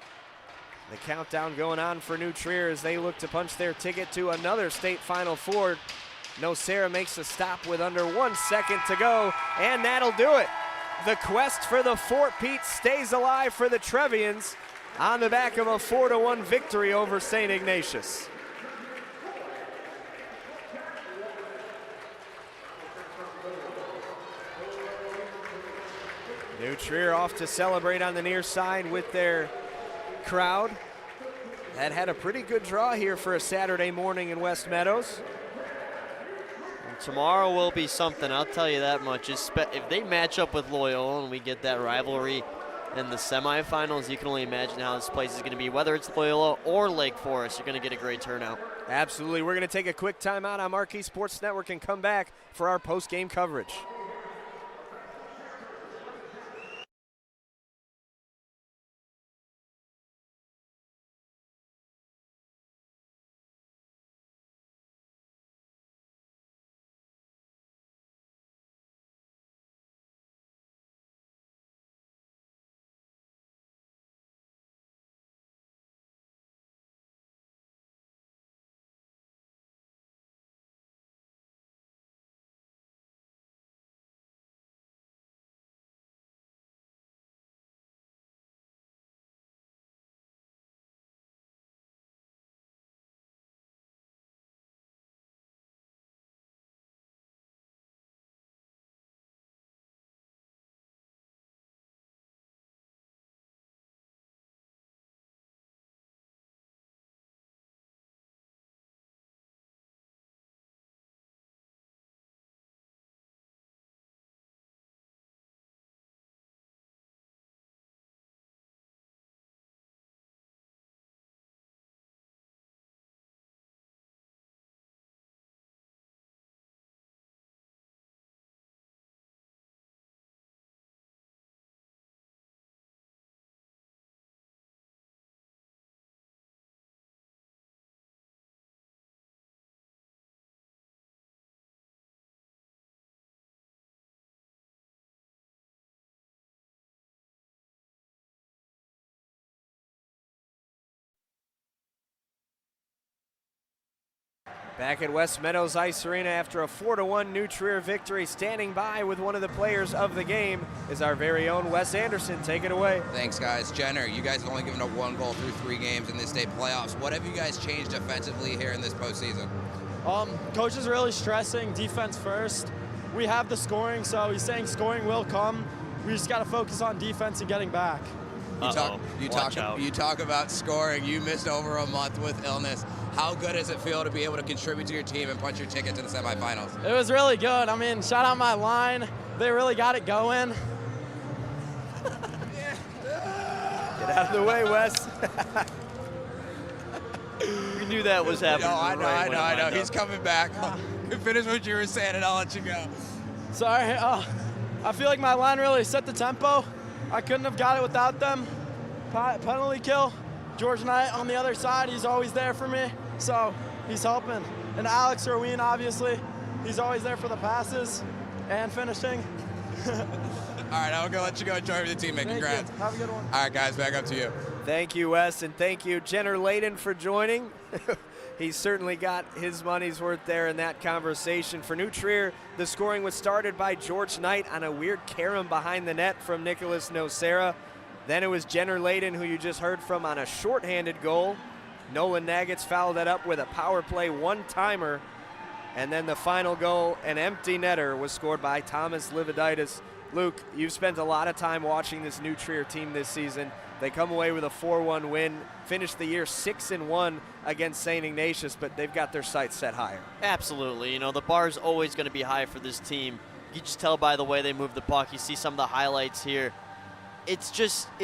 The countdown going on for New Trier as they look to punch their ticket to another state Final Four. Nocera makes a stop with under 1 second to go, and that'll do it. The quest for the four-peat stays alive for the Trevians on the back of a 4-1 victory over St. Ignatius. New Trier off to celebrate on the near side with their crowd. That had a pretty good draw here for a Saturday morning in West Meadows. And tomorrow will be something, I'll tell you that much. If they match up with Loyola and we get that rivalry in the semifinals, you can only imagine how this place is going to be. Whether it's Loyola or Lake Forest, you're going to get a great turnout. Absolutely. We're going to take a quick timeout on Marquee Sports Network and come back for our post-game coverage. Back at West Meadows Ice Arena after a 4-1 New Trier victory, standing by with one of the players of the game is our very own Wes Anderson. Take it away. Thanks, guys. Jenner, you guys have only given up 1 goal through 3 games in the state playoffs. What have you guys changed offensively here in this postseason? Coach is really stressing defense first. We have the scoring, so he's saying scoring will come. We just got to focus on defense and getting back. You talk about scoring. You missed over a month with illness. How good does it feel to be able to contribute to your team and punch your ticket to the semifinals? It was really good. I mean, shout out my line. They really got it going. Get out of the way, Wes. We knew that was happening. No, I know. He's coming back. Finish what you were saying, and I'll let you go. Sorry. I feel like my line really set the tempo. I couldn't have got it without them. Penalty kill. George Knight on the other side, he's always there for me, so he's helping. And Alex Irwin, obviously, he's always there for the passes and finishing. All right, I'm going to let you go enjoy with the teammate. Congrats. Have a good one. All right, guys, back up to you. Thank you, Wes, and thank you, Jenner Layden, for joining. He's certainly got his money's worth there in that conversation. For New Trier, the scoring was started by George Knight on a weird carom behind the net from Nicholas Nocera. Then it was Jenner Layden, who you just heard from, on a shorthanded goal. Nolan Nagitz followed that up with a power play one-timer. And then the final goal, an empty netter, was scored by Thomas Lividitis. Luke, you've spent a lot of time watching this New Trier team this season. They come away with a 4-1 win, finished the year 6-1 against St. Ignatius, but they've got their sights set higher. Absolutely. You know, the bar's always going to be high for this team. You just tell by the way they move the puck. You see some of the highlights here. It's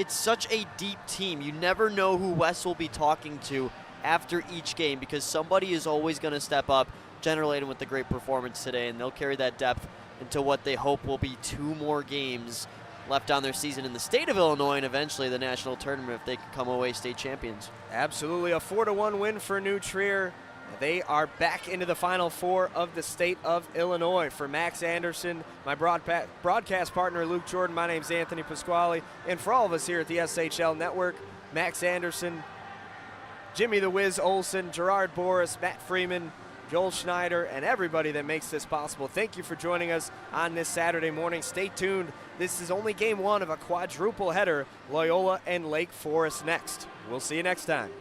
such a deep team. You never know who Wes will be talking to after each game because somebody is always going to step up. Jenner Layden with the great performance today, and they'll carry that depth into what they hope will be 2 more games left on their season in the state of Illinois and eventually the national tournament if they can come away state champions. Absolutely, a 4-1 win for New Trier. They are back into the Final Four of the state of Illinois. For Max Anderson, my broadcast partner Luke Jordan, my name's Anthony Pasquale, and for all of us here at the SHL Network, Max Anderson, Jimmy the Wiz Olsen, Gerard Boris, Matt Freeman, Joel Schneider, and everybody that makes this possible. Thank you for joining us on this Saturday morning. Stay tuned. This is only game 1 of a quadruple header. Loyola and Lake Forest next. We'll see you next time.